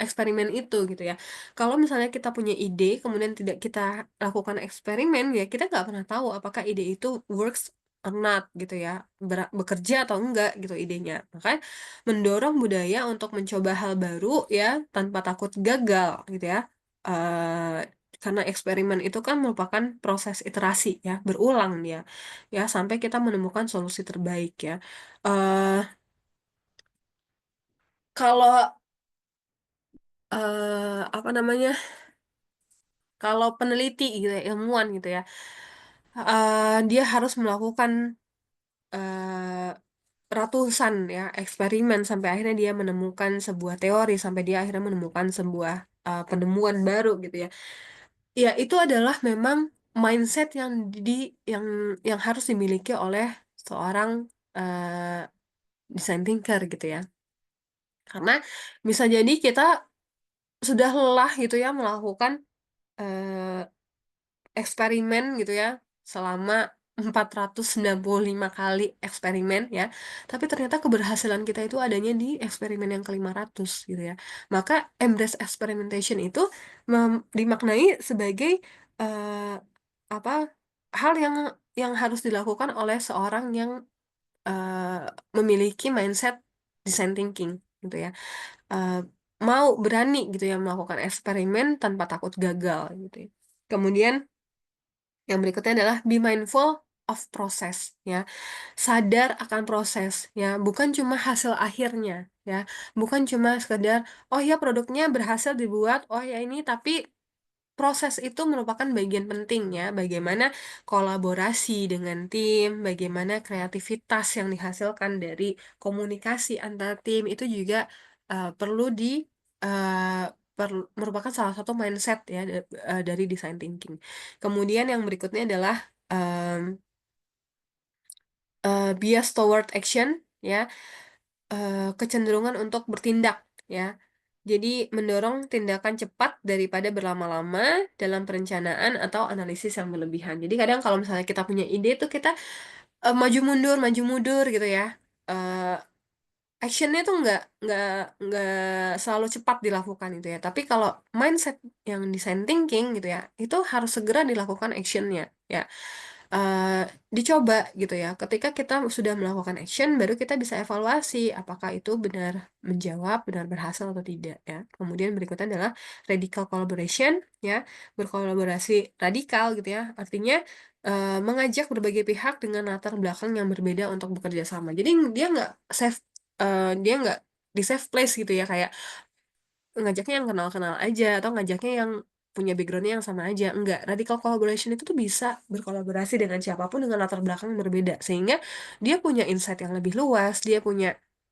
eksperimen itu gitu ya. Kalau misalnya kita punya ide, kemudian tidak kita lakukan eksperimen, ya kita nggak pernah tahu apakah ide itu works or not gitu ya, bekerja atau enggak gitu idenya. Maka mendorong budaya untuk mencoba hal baru ya tanpa takut gagal gitu ya. Eh, karena eksperimen itu kan merupakan proses iterasi ya, berulang dia ya sampai kita menemukan solusi terbaik ya. eh Kalau apa namanya, kalau peneliti gitu ya, ilmuwan gitu ya, dia harus melakukan eh, ratusan ya eksperimen sampai akhirnya dia menemukan sebuah teori, sampai dia akhirnya menemukan sebuah penemuan baru gitu ya. Ya, itu adalah memang mindset yang harus dimiliki oleh seorang design thinker gitu ya. Karena bisa jadi kita sudah lelah gitu ya melakukan eh, eksperimen gitu ya selama 495 kali eksperimen ya. Tapi ternyata keberhasilan kita itu adanya di eksperimen yang ke-500 gitu ya. Maka embrace experimentation itu dimaknai sebagai eh, apa hal yang harus dilakukan oleh seorang yang memiliki mindset design thinking gitu ya. Eh, Mau berani gitu ya melakukan eksperimen tanpa takut gagal gitu ya. Kemudian yang berikutnya adalah be mindful of proses ya. Sadar akan proses ya, bukan cuma hasil akhirnya ya. Bukan cuma sekedar oh ya produknya berhasil dibuat, oh ya ini tapi proses itu merupakan bagian penting ya, bagaimana kolaborasi dengan tim, bagaimana kreativitas yang dihasilkan dari komunikasi antar tim itu juga perlu eh, merupakan salah satu mindset ya dari design thinking. Kemudian yang berikutnya adalah bias toward action ya, kecenderungan untuk bertindak ya. Jadi mendorong tindakan cepat daripada berlama-lama dalam perencanaan atau analisis yang berlebihan. Jadi kadang kalau misalnya kita punya ide tuh kita maju mundur gitu ya. Eh, Actionnya tuh nggak selalu cepat dilakukan gitu ya. Tapi kalau mindset yang design thinking gitu ya, itu harus segera dilakukan actionnya ya. Eh, Dicoba gitu ya. Ketika kita sudah melakukan action, baru kita bisa evaluasi apakah itu benar menjawab, benar berhasil atau tidak ya. Kemudian berikutnya adalah radical collaboration ya, berkolaborasi radikal gitu ya. Artinya mengajak berbagai pihak dengan latar belakang yang berbeda untuk bekerja sama. Jadi dia nggak safe, dia nggak di safe place gitu ya, kayak ngajaknya yang kenal-kenal aja atau ngajaknya yang punya backgroundnya yang sama aja. Enggak, radical collaboration itu tuh bisa berkolaborasi dengan siapapun dengan latar belakang yang berbeda sehingga dia punya insight yang lebih luas, dia punya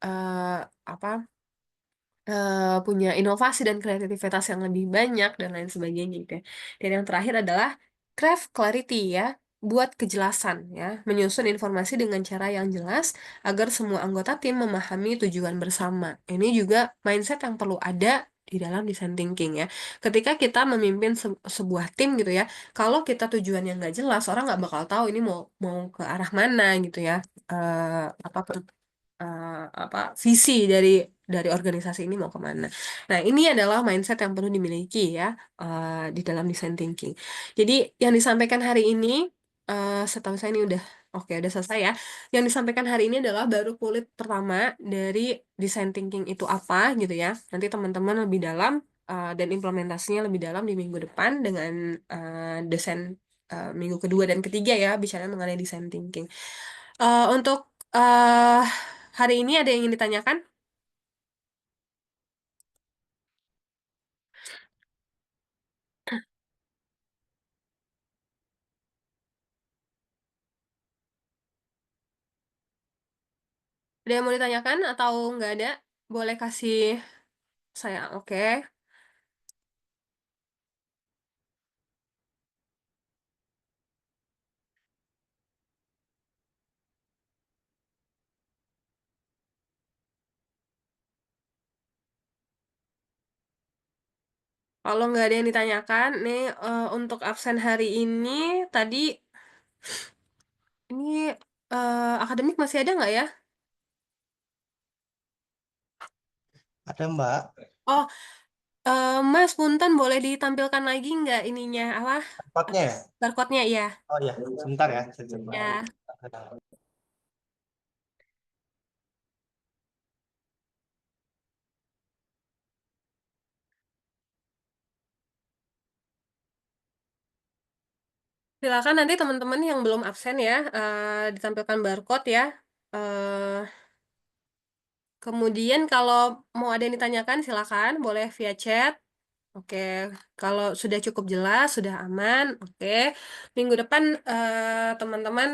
eh, apa punya inovasi dan kreativitas yang lebih banyak dan lain sebagainya gitu ya. Dan yang terakhir adalah craft clarity ya, buat kejelasan ya, menyusun informasi dengan cara yang jelas agar semua anggota tim memahami tujuan bersama. Ini juga mindset yang perlu ada di dalam design thinking ya. Ketika kita memimpin sebuah tim gitu ya, kalau kita tujuan yang nggak jelas, orang nggak bakal tahu ini mau mau ke arah mana gitu ya. Apa apa visi dari organisasi ini mau kemana. Nah, ini adalah mindset yang perlu dimiliki ya di dalam design thinking. Jadi yang disampaikan hari ini, setahu saya ini udah oke, udah selesai ya. Yang disampaikan hari ini adalah baru kulit pertama dari design thinking itu apa gitu ya. Nanti teman-teman lebih dalam dan implementasinya lebih dalam di minggu depan dengan desain minggu kedua dan ketiga ya, bicara mengenai design thinking. Untuk hari ini ada yang ingin ditanyakan? Ada yang mau ditanyakan atau nggak ada? Boleh kasih saya. Oke. Kalau nggak ada yang ditanyakan, nih untuk absen hari ini tadi ini akademik masih ada nggak ya? Ada Mbak, Oh, Mas Punten boleh ditampilkan lagi nggak ininya apa tempatnya ya? barcode-nya ya? Oh iya, sebentar ya, saya coba. Ya. Silakan nanti teman-teman yang belum absen ya ditampilkan barcode ya. Eh, Kemudian kalau mau ada yang ditanyakan silakan boleh via chat. Oke, kalau sudah cukup jelas, sudah aman, oke. Minggu depan teman-teman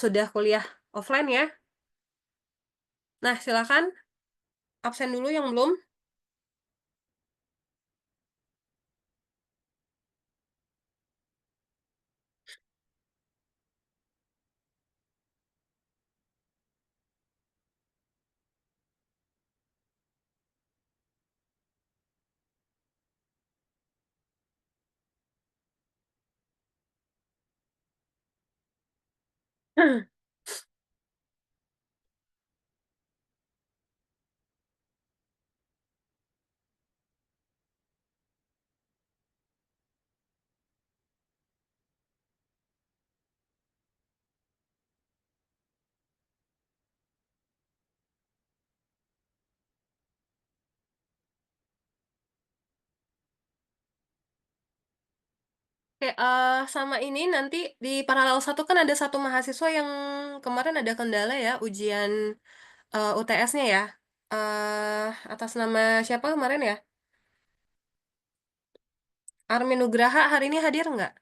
sudah kuliah offline ya. Nah, silakan absen dulu yang belum. Oke, sama ini nanti di paralel satu kan ada satu mahasiswa yang kemarin ada kendala ya, ujian UTS-nya ya. Atas nama siapa kemarin ya? Armin Nugraha hari ini hadir nggak?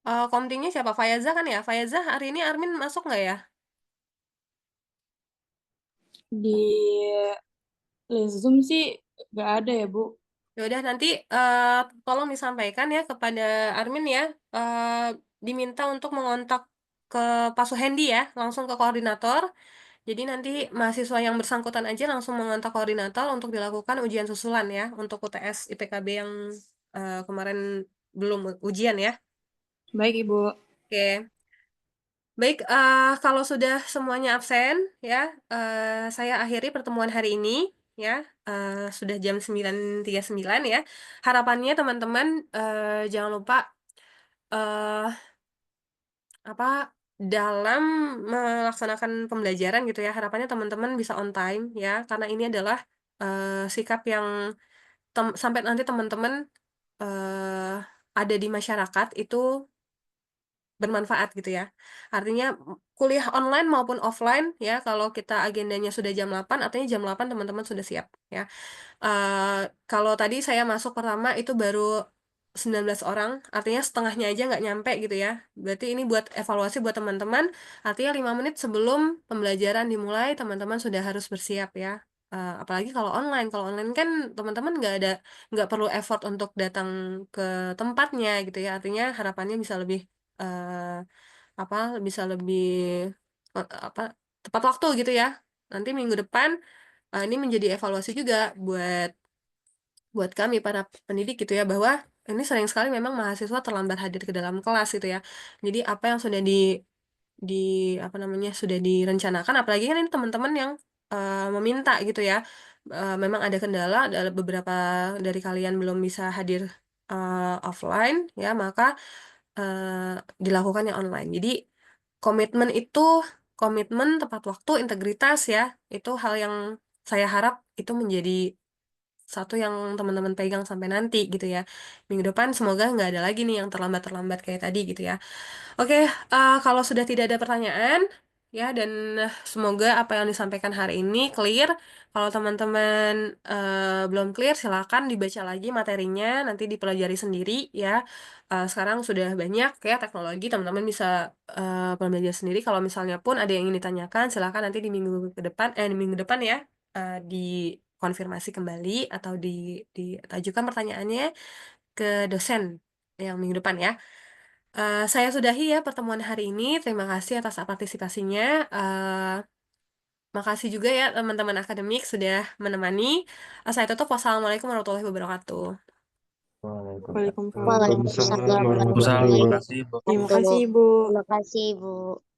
Komtingnya siapa? Fayaza kan ya? Fayaza hari ini Armin masuk nggak ya? Di list Zoom sih nggak ada ya, Bu. Ya udah nanti tolong disampaikan ya kepada Armin ya, diminta untuk mengontak ke Pak Suhendi ya, langsung ke koordinator. Jadi nanti mahasiswa yang bersangkutan aja langsung mengontak koordinator untuk dilakukan ujian susulan ya, untuk UTS IPKB yang kemarin belum ujian ya. Baik, Ibu. Oke. Baik, kalau sudah semuanya absen ya, saya akhiri pertemuan hari ini ya. Sudah jam 9.39 ya. Harapannya teman-teman jangan lupa eh apa dalam melaksanakan pembelajaran gitu ya. Harapannya teman-teman bisa on time ya, karena ini adalah sikap yang sampai nanti teman-teman eh ada di masyarakat itu bermanfaat gitu ya. Artinya kuliah online maupun offline ya, kalau kita agendanya sudah jam 8, artinya jam 8 teman-teman sudah siap ya. Kalau tadi saya masuk pertama itu baru 19 orang, artinya setengahnya aja nggak nyampe gitu ya. Berarti ini buat evaluasi buat teman-teman, artinya 5 menit sebelum pembelajaran dimulai, teman-teman sudah harus bersiap ya. Apalagi kalau online kan teman-teman nggak perlu effort untuk datang ke tempatnya gitu ya. Artinya harapannya bisa lebih eh, bisa lebih apa tepat waktu gitu ya. Nanti minggu depan ini menjadi evaluasi juga buat buat kami para pendidik gitu ya, bahwa ini sering sekali memang mahasiswa terlambat hadir ke dalam kelas gitu ya. Jadi apa yang sudah di apa namanya sudah direncanakan, apalagi kan ini teman-teman yang meminta gitu ya. Memang ada kendala, ada beberapa dari kalian belum bisa hadir offline ya, maka dilakukannya online. Jadi komitmen itu komitmen tepat waktu, integritas ya, itu hal yang saya harap itu menjadi satu yang teman-teman pegang sampai nanti gitu ya. Minggu depan semoga nggak ada lagi nih yang terlambat-terlambat kayak tadi gitu ya. Oke, kalau sudah tidak ada pertanyaan ya, dan semoga apa yang disampaikan hari ini clear. Kalau teman-teman belum clear, silakan dibaca lagi materinya, nanti dipelajari sendiri ya. Sekarang sudah banyak ya teknologi, teman-teman bisa belajar sendiri. Kalau misalnya pun ada yang ingin ditanyakan, silakan nanti di minggu ke depan, di minggu depan ya, dikonfirmasi kembali atau ditajukan pertanyaannya ke dosen yang minggu depan ya. Saya sudahi ya pertemuan hari ini. Terima kasih atas partisipasinya. Makasih juga ya teman-teman akademik sudah menemani. Saya tutup. Wassalamualaikum warahmatullahi wabarakatuh. Waalaikumsalam Waalaikumsalam warahmatullahi Waalaikumsalam, wabarakatuh. terima warahmatullahi kasih, Bu. Terima wabarakatuh. kasih, Ibu. Terima kasih, Bu.